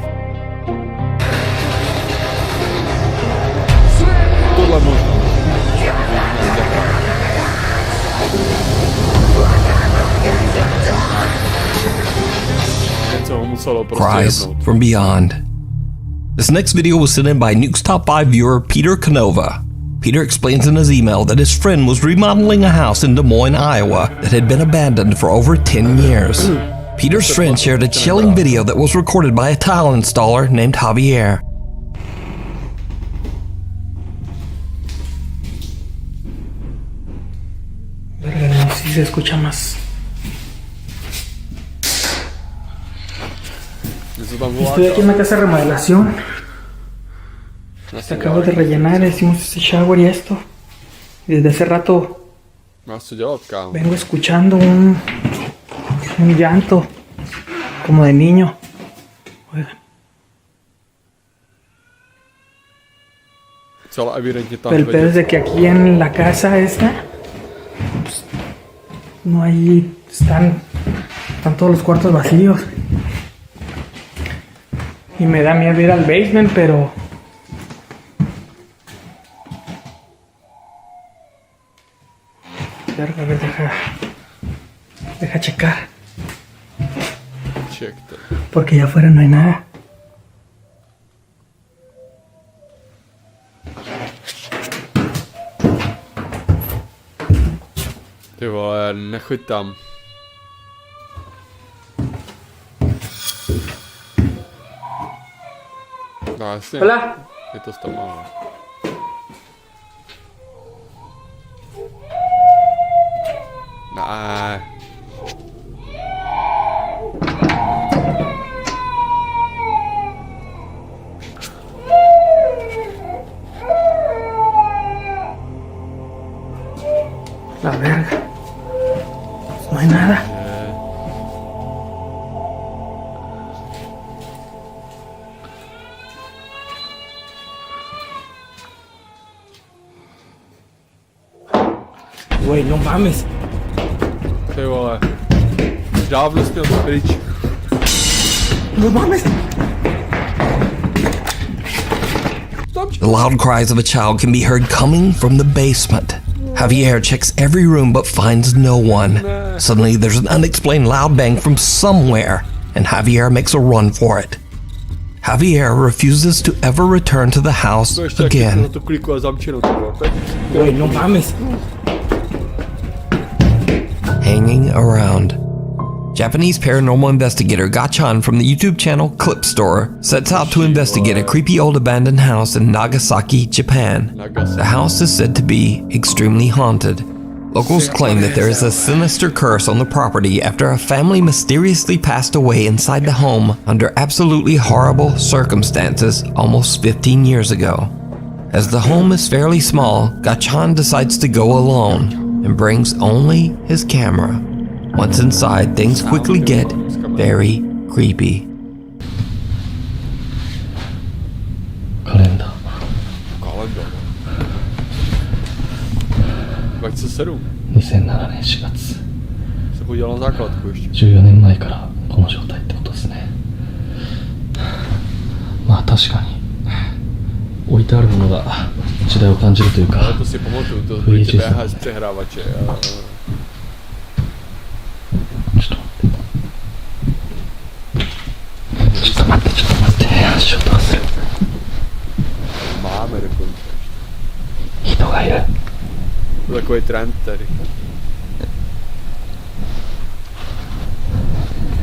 Cries from beyond. This next video was sent in by Nuke's Top 5 viewer Peter Canova. Peter explains in his email that his friend was remodeling a house in Des Moines, Iowa that had been abandoned for over 10 years. Peter's friend shared a chilling video that was recorded by a tile installer named Javier. Si se escucha más. Estoy aquí en la casa de remodelación. Acabo de rellenar, hicimos ese shower y esto. Y desde hace rato vengo escuchando un llanto como de niño. Oigan. Pero el pedo es de que aquí en la casa esta pues, no hay, están todos los cuartos vacíos. Y me da miedo ir al basement, pero a ver, deja checar. Porque allá afuera no hay nada. Ty vole, nechoď tam. No jasně. Hola. Je to tam máme. Ne. La verga. No hay nada. Güey, no mames. Ty vole. Dávno jsi měl to pryč. No mames. The loud cries of a child can be heard coming from the basement. Javier checks every room but finds no one. Suddenly, there's an unexplained loud bang from somewhere, and Javier makes a run for it. Javier refuses to ever return to the house again. Hanging around. Japanese paranormal investigator Gachan from the YouTube channel Clip Store sets out to investigate a creepy old abandoned house in Nagasaki, Japan. The house is said to be extremely haunted. Locals claim that there is a sinister curse on the property after a family mysteriously passed away inside the home under absolutely horrible circumstances almost 15 years ago. As the home is fairly small, Gachan decides to go alone and brings only his camera. Once inside, things quickly get very creepy. Kalender. 2007. 2007年4月。そこdělal základku ještě. 14年前からこの状態ってことですね。まあ確かに置いてあるものが時代を感じるというか。To si pamatuju, to byly ty VHS přehrávače. ちょっと待って、足を出す。Máme dokonce. 人がいる。Takový trend tady.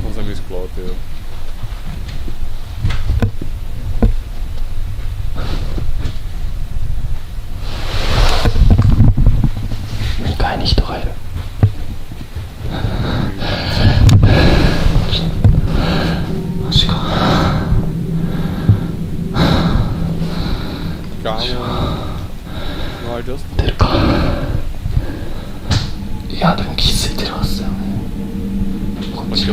On se mi sklo, tyjo. 2階に人がいる。マジか。出るか。いやでも気づいてるはずだよね。こっち。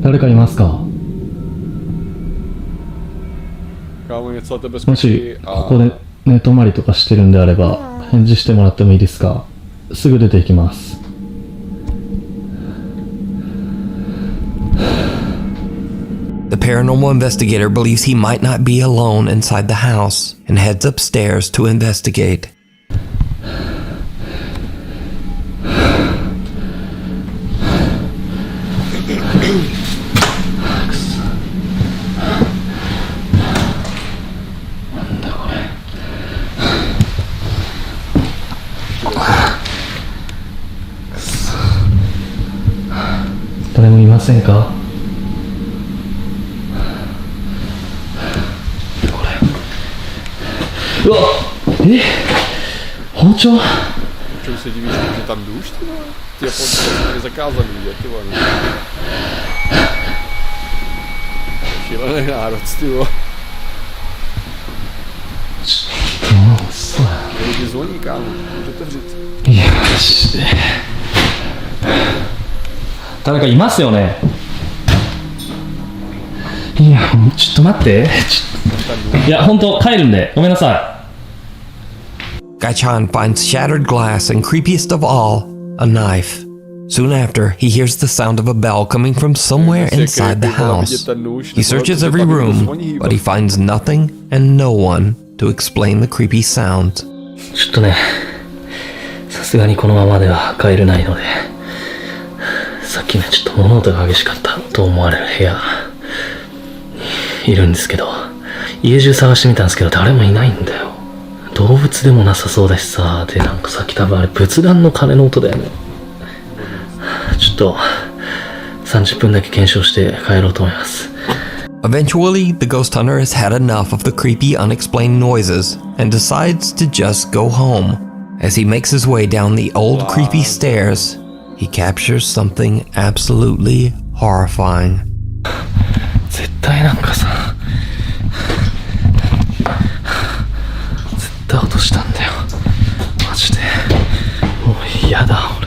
誰かいますか？もしここで寝泊まりとかしてるんであれば返事してもらってもいいですか？すぐ出て行きます。The paranormal investigator believes he might not be alone inside the house and heads upstairs to investigate. 誰もいませんか？うわ、包丁？ Čemu se divíš, že tam jdeš, ty vole? Ty Japonci jsou zakázaný vidět, ty vole. Šílený národ, ty vole. Lidi zvoní, kámo, můžu otevřít. いや、誰かいますよね。いや、ちょっと待って。いや、本当帰るんで、ごめんなさい。Gaichan finds shattered glass and, creepiest of all, a knife. Soon after, he hears the sound of a bell coming from somewhere inside the house. He searches every room, but he finds nothing and no one to explain the creepy sounds. ちょっとね、さすがにこのままでは帰れないので、さっきね、ちょっと物音が激しかったと思われる部屋いるんですけど、家中探してみたんですけど誰もいないんだよ。動物でもなさそうだしさ、でなんかさっき多分あれ仏壇の鐘の音だよね。ちょっと30分だけ検証して帰ろうと思います。 Eventually, the ghost hunter has had enough of the creepy, unexplained noises and decides to just go home. As he makes his way down the old creepy stairs, he captures something absolutely horrifying. 絶対なんかさ、絶対落としたんだよ。マジで。もう嫌だ、俺。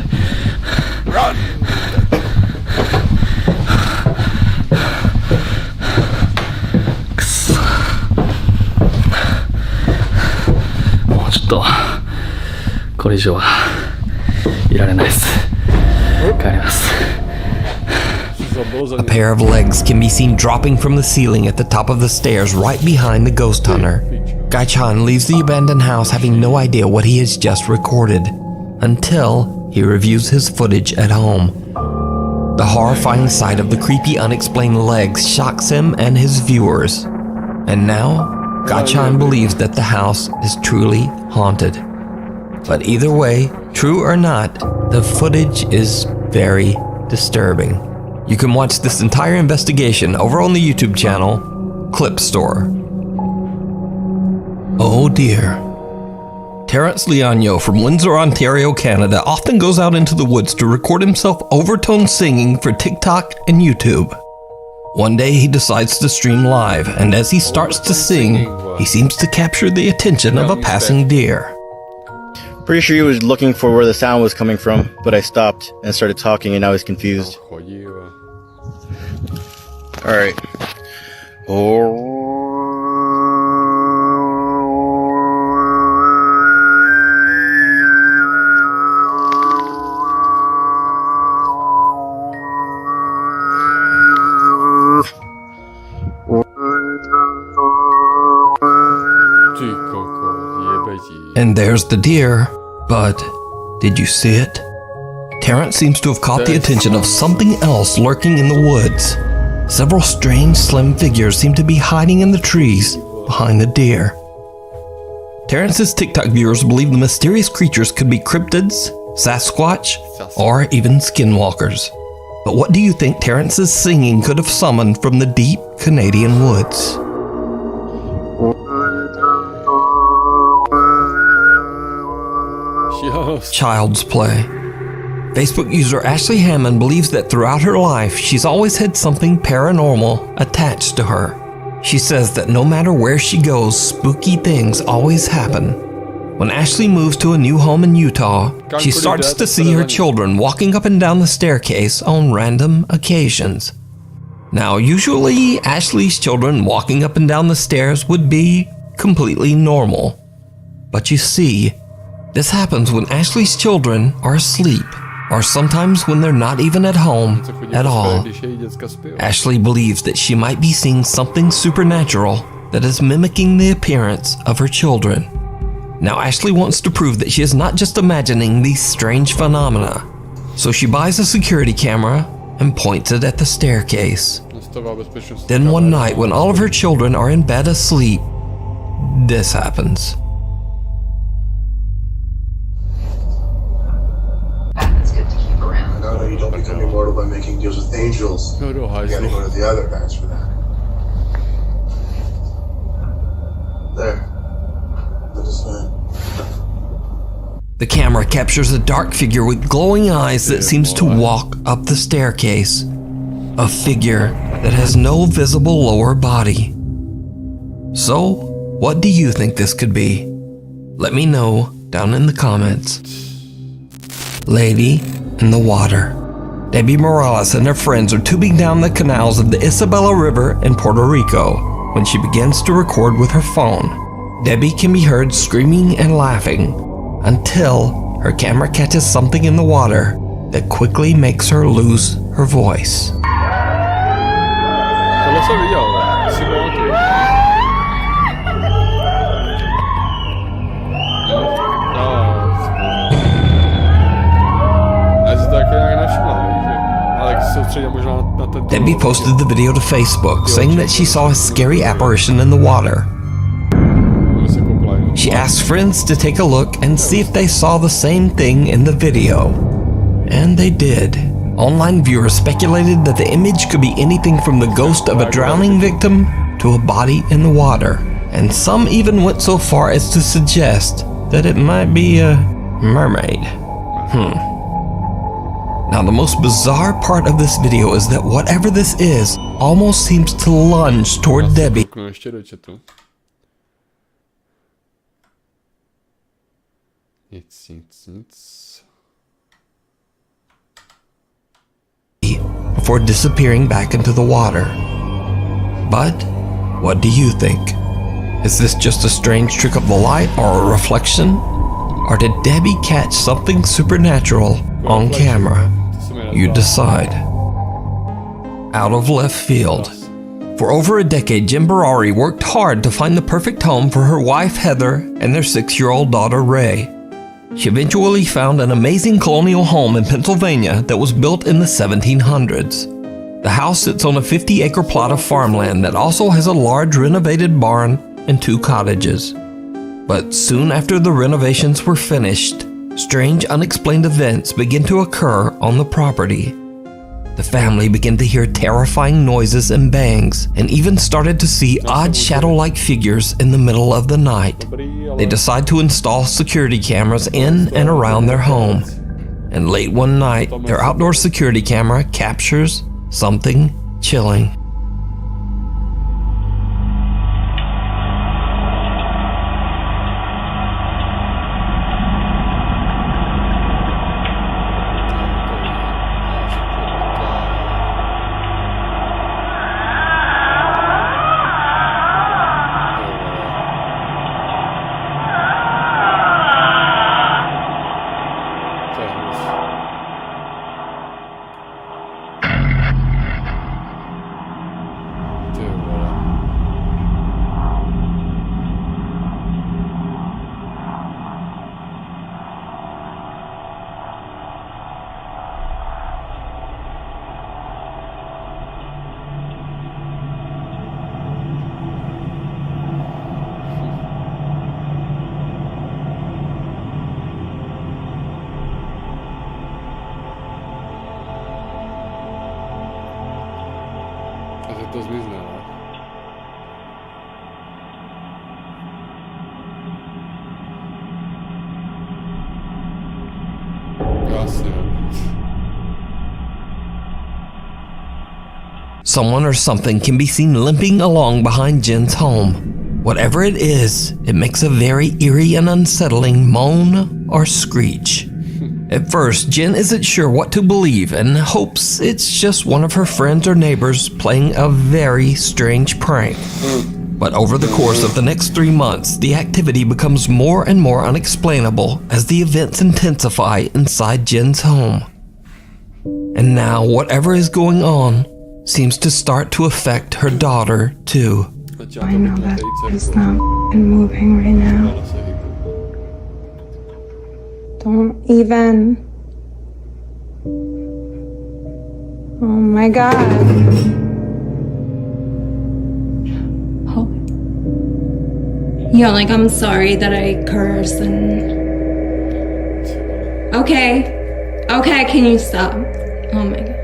くそ。とこれ以上はいられないです。帰ります。A pair of legs can be seen dropping from the ceiling at the top of the stairs right behind the ghost hunter. Gai-chan leaves the abandoned house having no idea what he has just recorded, until he reviews his footage at home. The horrifying sight of the creepy unexplained legs shocks him and his viewers. And now, Gai-chan believes that the house is truly haunted. But either way, true or not, the footage is very disturbing. You can watch this entire investigation over on the YouTube channel, Clip Store. Oh dear. Terrence Leonio from Windsor, Ontario, Canada often goes out into the woods to record himself overtone singing for TikTok and YouTube. One day he decides to stream live, and as he starts to sing, he seems to capture the attention of a passing deer. Pretty sure he was looking for where the sound was coming from, but I stopped and started talking and now he's confused. Alright. And there's the deer, but did you see it? Terrence seems to have caught the attention of something else lurking in the woods. Several strange, slim figures seem to be hiding in the trees behind the deer. Terrence's TikTok viewers believe the mysterious creatures could be cryptids, Sasquatch, or even skinwalkers. But what do you think Terrence's singing could have summoned from the deep Canadian woods? Child's play. Facebook user Ashley Hammond believes that throughout her life, she's always had something paranormal attached to her. She says that no matter where she goes, spooky things always happen. When Ashley moves to a new home in Utah, she starts to see her children walking up and down the staircase on random occasions. Now, usually, Ashley's children walking up and down the stairs would be completely normal. But you see, this happens when Ashley's children are asleep, or sometimes when they're not even at home at all. Ashley believes that she might be seeing something supernatural that is mimicking the appearance of her children. Now Ashley wants to prove that she is not just imagining these strange phenomena, so she buys a security camera and points it at the staircase. Then one night when all of her children are in bed asleep, this happens. You don't become immortal by making deals with angels. You gotta go to the other guys for that. There. That is fine. The camera captures a dark figure with glowing eyes that seems to walk up the staircase. A figure that has no visible lower body. So, what do you think this could be? Let me know down in the comments. Lady in the water. Debbie Morales and her friends are tubing down the canals of the Isabella River in Puerto Rico when she begins to record with her phone. Debbie can be heard screaming and laughing until her camera catches something in the water that quickly makes her lose her voice. Debbie posted the video to Facebook, saying that she saw a scary apparition in the water. She asked friends to take a look and see if they saw the same thing in the video. And they did. Online viewers speculated that the image could be anything from the ghost of a drowning victim to a body in the water. And some even went so far as to suggest that it might be a mermaid. Now the most bizarre part of this video is that whatever this is almost seems to lunge toward Debbie. Before disappearing back into the water. But what do you think? Is this just a strange trick of the light or a reflection? Or did Debbie catch something supernatural on camera? You decide. Out of left field. For over a decade, Jen Berari worked hard to find the perfect home for her wife Heather and their 6-year-old daughter Ray. She eventually found an amazing colonial home in Pennsylvania that was built in the 1700s. The house sits on a 50-acre plot of farmland that also has a large renovated barn and 2 cottages. But soon after the renovations were finished, strange unexplained events began to occur on the property. The family began to hear terrifying noises and bangs, and even started to see odd shadow-like figures in the middle of the night. They decide to install security cameras in and around their home. And late one night, their outdoor security camera captures something chilling. To zmizne, ale... Jasně. Someone or something can be seen limping along behind Jen's home. Whatever it is, it makes a very eerie and unsettling moan or screech. At first, Jen isn't sure what to believe and hopes it's just one of her friends or neighbors playing a very strange prank. But over the course of the next 3 months, the activity becomes more and more unexplainable as the events intensify inside Jen's home. And now, whatever is going on seems to start to affect her daughter, too. I know that it's not moving right now. Don't even. Oh my God. Yeah, like I'm sorry that I curse and... Okay, can you stop? Oh my God.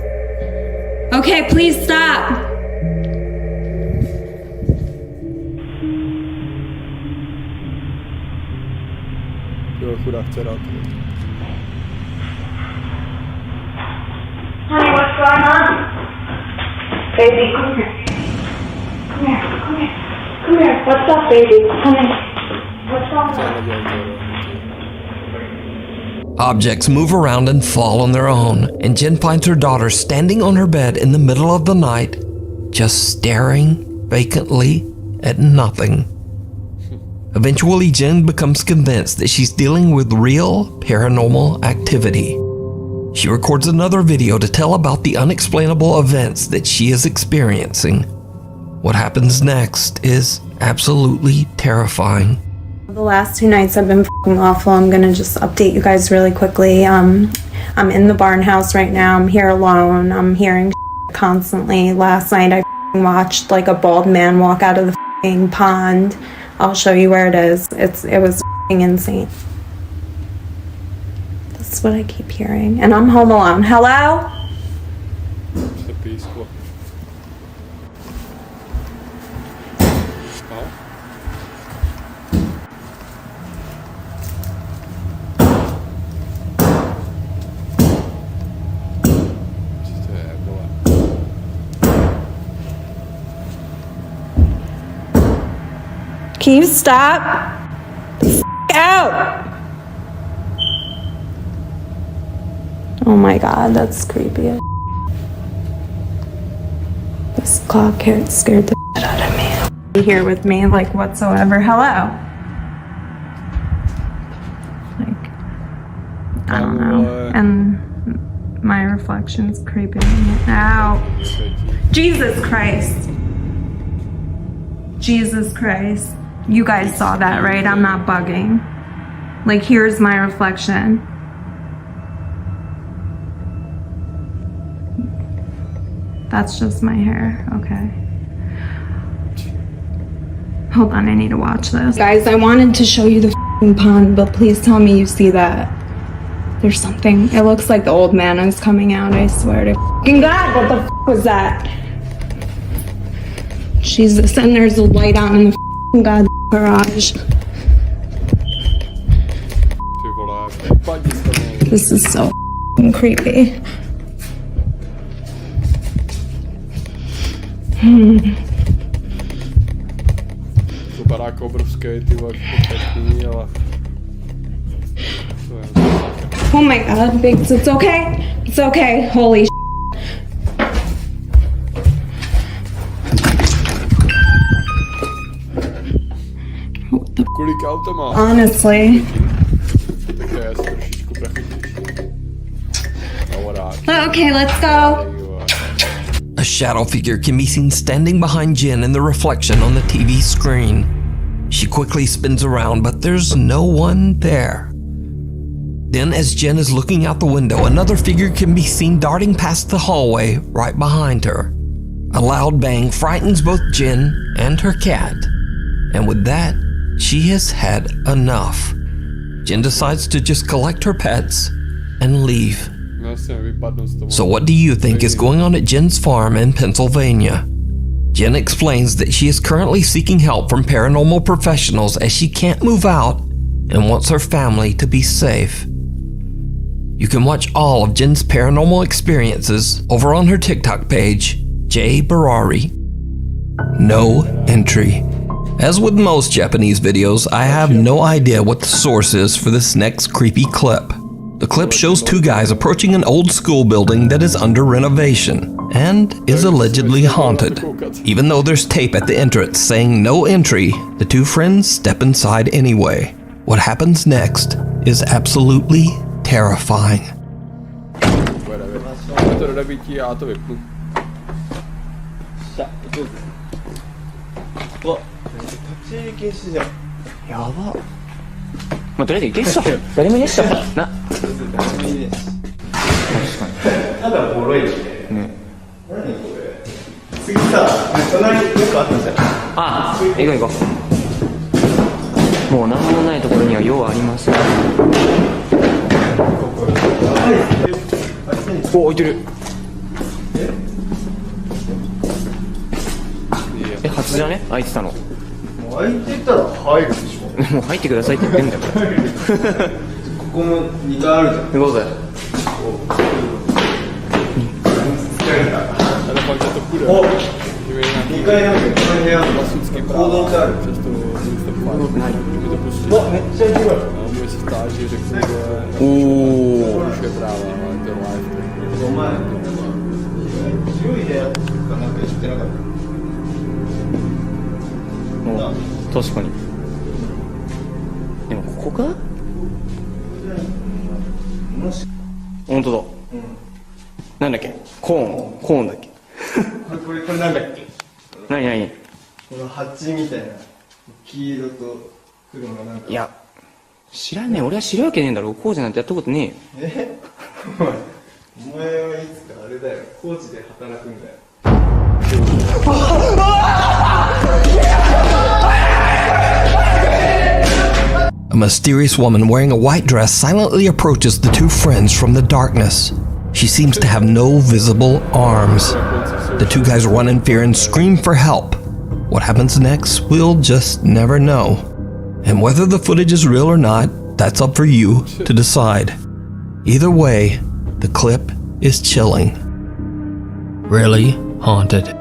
Okay, please stop. Chudák dcera. Honey, what's going on? Baby, come here. Come here, come here. Come here. What's up, baby? Honey. What's wrong? Objects move around and fall on their own, and Jen finds her daughter standing on her bed in the middle of the night, just staring vacantly at nothing. Eventually, Jen becomes convinced that she's dealing with real paranormal activity. She records another video to tell about the unexplainable events that she is experiencing. What happens next is absolutely terrifying. The last 2 nights have been f***ing awful. I'm gonna just update you guys really quickly. I'm in the barn house right now. I'm here alone. I'm hearing constantly. Last night I watched like a bald man walk out of the pond. I'll show you where it is. It was insane. That's what I keep hearing. And I'm home alone. Hello? It's peaceful. Can you stop? The f*** out! Oh my God, that's creepy. This clock scared the shit out of me. here with me, like, whatsoever. Hello. Like, I don't know. And my reflection's creeping me out. Jesus Christ. Jesus Christ. You guys saw that, right? I'm not bugging. Like, here's my reflection. That's just my hair. Okay. Hold on, I need to watch this. Guys, I wanted to show you the f***ing pond, but please tell me you see that. There's something. It looks like the old man is coming out, I swear to f***ing God. What the f*** was that? Jesus, and there's a light on in the f***ing God garage. This is so f***ing creepy. Barák obrovský, ty vole, pěkný, ale... Oh my God, Biggs, it's okay. It's okay. Holy shit. Kolik auta má? Honestly. Okay, let's go. A shadow figure can be seen standing behind Jen in the reflection on the TV screen. She quickly spins around, but there's no one there. Then, as Jen is looking out the window, another figure can be seen darting past the hallway right behind her. A loud bang frightens both Jen and her cat. And with that, she has had enough. Jen decides to just collect her pets and leave. So what do you think is going on at Jen's farm in Pennsylvania? Jen explains that she is currently seeking help from paranormal professionals as she can't move out and wants her family to be safe. You can watch all of Jen's paranormal experiences over on her TikTok page, J Barari. No entry. As with most Japanese videos, I have no idea what the source is for this next creepy clip. The clip shows two guys approaching an old school building that is under renovation and is allegedly haunted. Even though there's tape at the entrance saying no entry, the two friends step inside anyway. What happens next is absolutely terrifying. A mysterious woman wearing a white dress silently approaches the two friends from the darkness. She seems to have no visible arms. The two guys run in fear and scream for help. What happens next, we'll just never know. And whether the footage is real or not, that's up for you to decide. Either way, the clip is chilling. Really Haunted.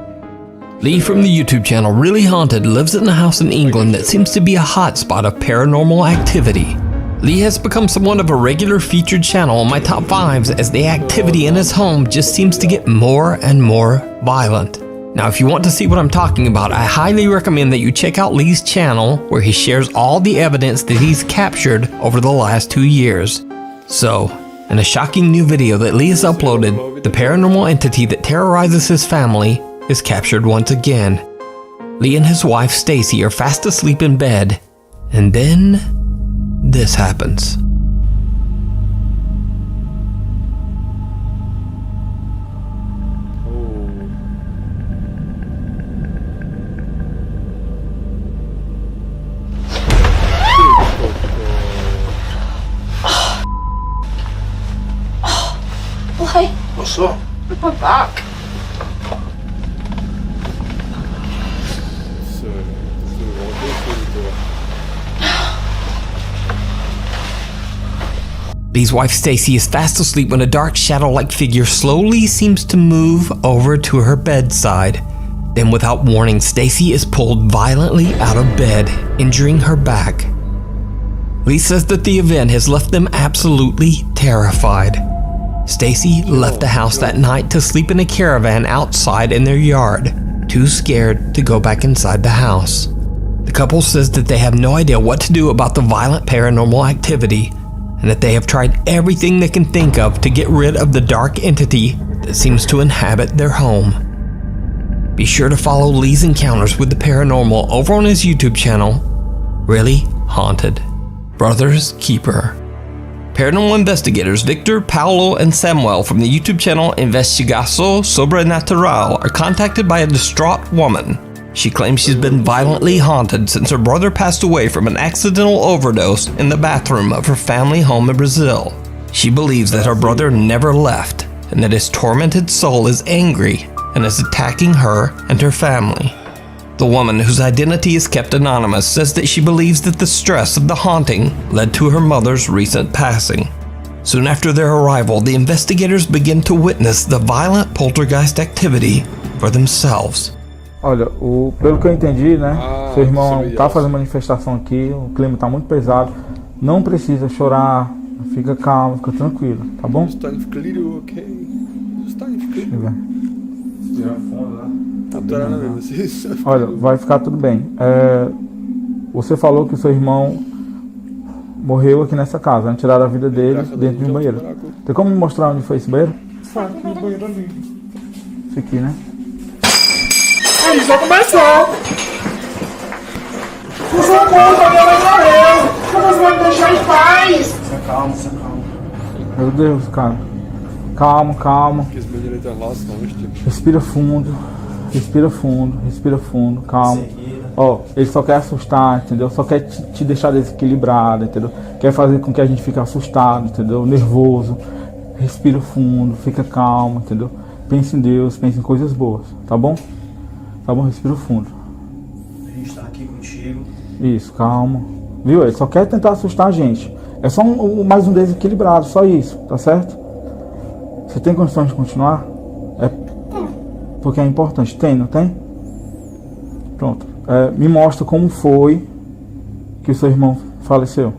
Lee from the YouTube channel Really Haunted lives in a house in England that seems to be a hotspot of paranormal activity. Lee has become somewhat of a regular featured channel on my top 5s as the activity in his home just seems to get more and more violent. Now, if you want to see what I'm talking about, I highly recommend that you check out Lee's channel, where he shares all the evidence that he's captured over the last 2 years. So, in a shocking new video that Lee has uploaded, the paranormal entity that terrorizes his family is captured once again. Lee and his wife Stacy are fast asleep in bed, and then this happens. What's up? My back. Lee's wife Stacy is fast asleep when a dark shadow-like figure slowly seems to move over to her bedside. Then, without warning, Stacy is pulled violently out of bed, injuring her back. Lee says that the event has left them absolutely terrified. Stacy left the house that night to sleep in a caravan outside in their yard, too scared to go back inside the house. The couple says that they have no idea what to do about the violent paranormal activity, and that they have tried everything they can think of to get rid of the dark entity that seems to inhabit their home. Be sure to follow Lee's encounters with the paranormal over on his YouTube channel, Really Haunted, Brother's Keeper. Paranormal investigators Victor, Paulo, and Samuel from the YouTube channel Investigação Sobrenatural are contacted by a distraught woman. She claims she's been violently haunted since her brother passed away from an accidental overdose in the bathroom of her family home in Brazil. She believes that her brother never left, and that his tormented soul is angry and is attacking her and her family. The woman, whose identity is kept anonymous, says that she believes that the stress of the haunting led to her mother's recent passing. Soon after their arrival, the investigators begin to witness the violent poltergeist activity for themselves. Olha, pelo que eu entendi, né? Seu irmão tá fazendo manifestação aqui, o clima tá muito pesado. Não precisa chorar, fica calmo, fica tranquilo, tá bom? Olha, vai ficar tudo bem. Você falou que o seu irmão morreu aqui nessa casa, né? Tiraram a vida dele dentro de um banheiro. Tem como me mostrar onde foi esse banheiro? No banheiro ali. Esse aqui, né? Aí, já começou! Por favor, minha mãe morreu! Como você vai me deixar em paz? Calma. Meu Deus, cara. Calma. Respira fundo, calma. Ó, ele só quer assustar, entendeu? Só quer te deixar desequilibrado, entendeu? Quer fazer com que a gente fique assustado, entendeu? Nervoso. Respira fundo, fica calmo, entendeu? Pense em Deus, pense em coisas boas, tá bom? Tá bom, respira fundo. A gente tá aqui contigo. Isso, calma. Viu? Ele só quer tentar assustar a gente. É só mais um desequilibrado, só isso, tá certo? Você tem condições de continuar? É porque é importante. Tem, não tem? Pronto. Me mostra como foi que o seu irmão faleceu.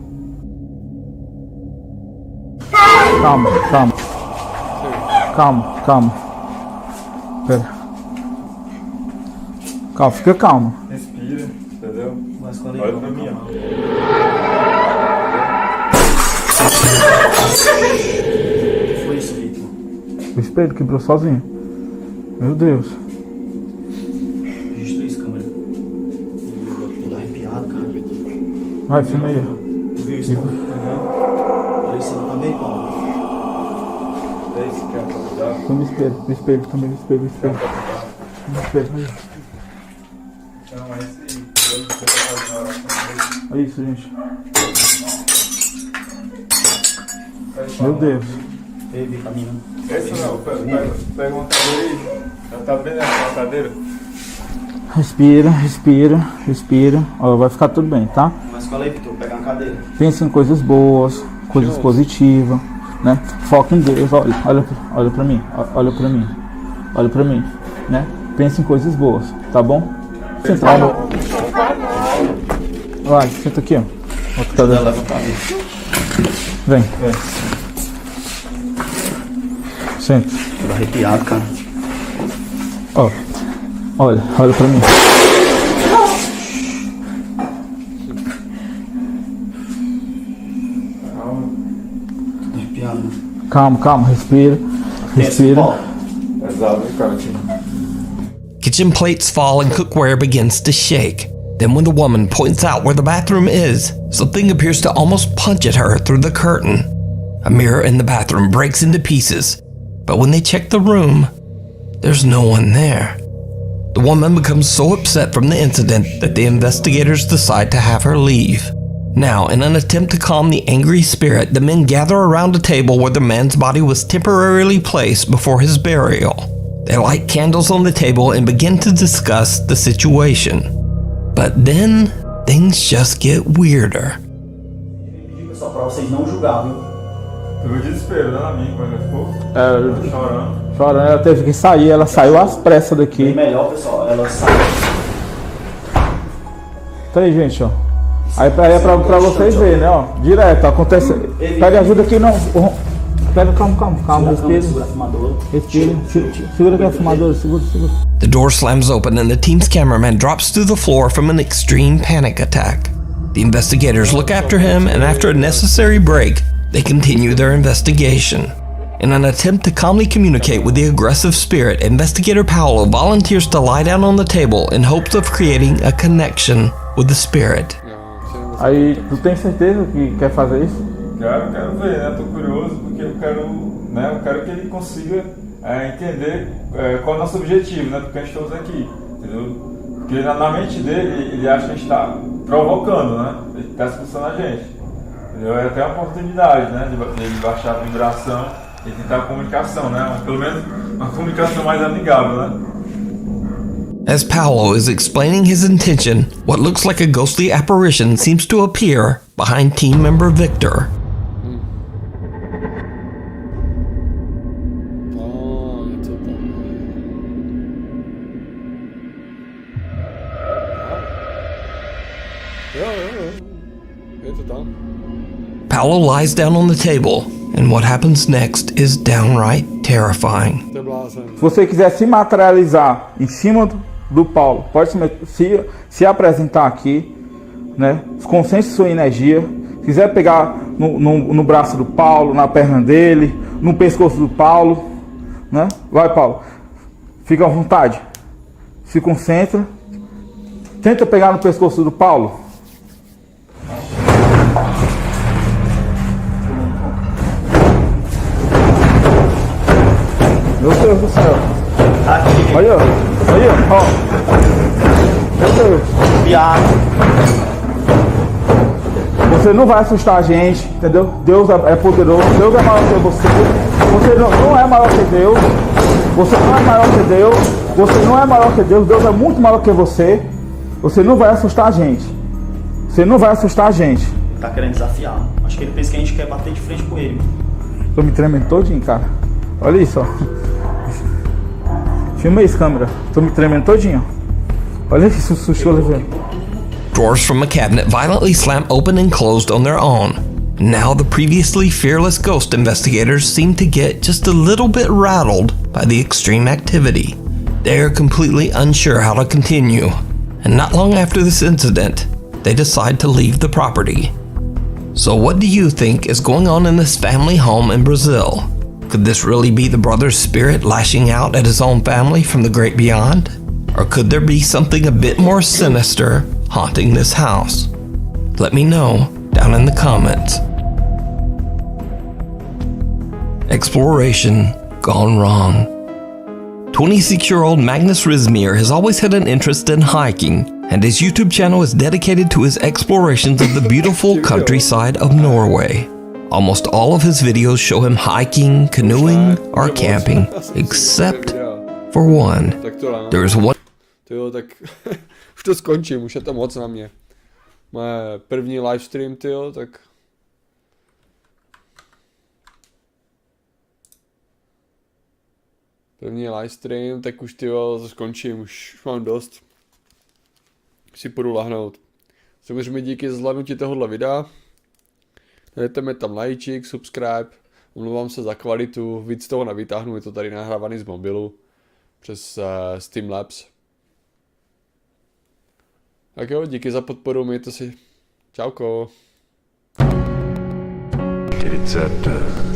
Calma. Pera. Calma, fica calmo. Respira, entendeu? Mas quando olha pra mim, ó. O que foi isso, Vitor? O espelho quebrou sozinho. Meu Deus. Registra isso, câmera. Tô arrepiado, cara. Vai, filma aí. Tu viu isso? Olha isso também, Paulo. É isso que é pra cuidar. Filma o espelho também, o espelho. Aí. É isso, gente. Meu Deus. Ei, caminho. Essa não, pega uma cadeira aí. Já tá bem nessa cadeira? Respira. Ó, vai ficar tudo bem, tá? Mas fala aí, Vitor, pega uma cadeira. Pense em coisas boas, coisas positivas, né? Foca em Deus, olha pra mim, né? Pense em coisas boas, tá bom? Vai, senta aqui, ó. Outra cadeira. Vem. Senta. Tô arrepiado, cara. Ó, Olha pra mim. Calma, respira. Kitchen plates fall and cookware begins to shake. Then when the woman points out where the bathroom is, something appears to almost punch at her through the curtain. A mirror in the bathroom breaks into pieces, but when they check the room, there's no one there. The woman becomes so upset from the incident that the investigators decide to have her leave. Now, in an attempt to calm the angry spirit, the men gather around a table where the man's body was temporarily placed before his burial. They light candles on the table and begin to discuss the situation. But then, things just get weirder. Só pra vocês não julgar, viu? Teve desespero, né, na minha, quando ela ficou Chorando, ela teve que sair, ela saiu às pressas daqui. Bem melhor, pessoal, ela saiu. Tá aí, gente, ó. Aí é pra vocês verem, né, ó. Direto, acontece. Pega ajuda aqui, não. Pega, calma, respira. Segura aqui a fumadora, segura. The door slams open and the team's cameraman drops through the floor from an extreme panic attack. The investigators look after him, and after a necessary break, they continue their investigation. In an attempt to calmly communicate with the aggressive spirit, investigator Paolo volunteers to lie down on the table in hopes of creating a connection with the spirit. Aí, tu tem certeza que quer fazer isso? Quero ver, né? Tô curioso porque eu quero que ele consiga entender qual é o nosso objetivo, né? Porque a gente estamos aqui, entendeu? Porque na mente dele, ele acha que a gente está provocando, né? Ele está expulsando a gente, entendeu? É até uma oportunidade, né? De ele baixar a vibração e tentar a comunicação, né? Pelo menos uma comunicação mais amigável, né? As Paolo is explaining his intention, what looks like a ghostly apparition seems to appear behind team member Victor. Paolo lies down on the table, and what happens next is downright terrifying. Se você quiser se materializar em cima do Paulo, pode se apresentar aqui, né? Concentre sua energia. Se quiser pegar no braço do Paulo, na perna dele, no pescoço do Paulo, né? Vai, Paulo. Fica à vontade. Se concentra. Tenta pegar no pescoço do Paulo. Meu Deus do céu. Olha, ó. Meu Deus. Você não vai assustar a gente, entendeu? Deus é poderoso, Deus é maior que você. Você não é maior que Deus. Você não é maior que Deus. Você não é maior que Deus. Deus é muito maior que você. Você não vai assustar a gente. Você não vai assustar a gente. Tá querendo desafiar. Acho que ele pensa que a gente quer bater de frente com ele. Tô me tremendo todinho, cara. Olha isso, ó. Filma isso, câmera. Tô me tremendo todinho. Olha esse susto que eu levei. Drawers from a cabinet violently slam open and closed on their own. Now the previously fearless ghost investigators seem to get just a little bit rattled by the extreme activity. They are completely unsure how to continue. And not long after this incident, they decide to leave the property. So what do you think is going on in this family home in Brazil? Could this really be the brother's spirit lashing out at his own family from the great beyond? Or could there be something a bit more sinister haunting this house? Let me know down in the comments. Exploration gone wrong. 26-year-old Magnus Rismir has always had an interest in hiking, and his YouTube channel is dedicated to his explorations of the beautiful countryside of Norway. Almost all of his videos show him hiking, canoeing, or camping, except for one. There is one. Tyjo, tak už to skončím, už je to moc na mě. Moje první livestream, tyjo, tak... První livestream, tak už tyjo, to skončím, už mám dost. Si půjdu lahnout. Samozřejmě díky za zhlédnutí tohohle videa. Dejte mi tam lajčík, subscribe, omlouvám se za kvalitu, víc toho nevytáhnu, je to tady nahrávaný z mobilu přes Streamlabs. Tak jo, díky za podporu, mějte si. Čauko. 40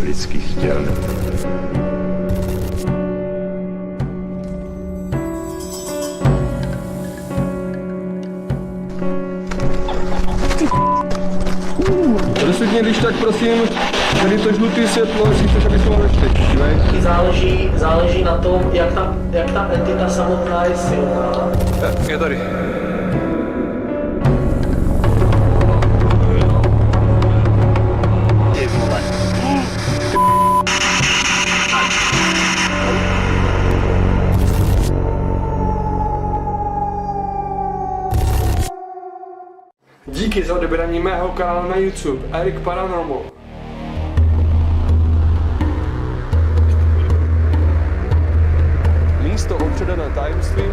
lidských těl. Rozsvětně, když tak prosím, tady to žlutý světlo, jestli chceš, aby jsme mohli čtyři. Záleží na tom, jak ta entita samotná je silná. Je tady. Díky za odebrání mého kanálu na YouTube, Eric Paranormal. Místo opředané tajemstvím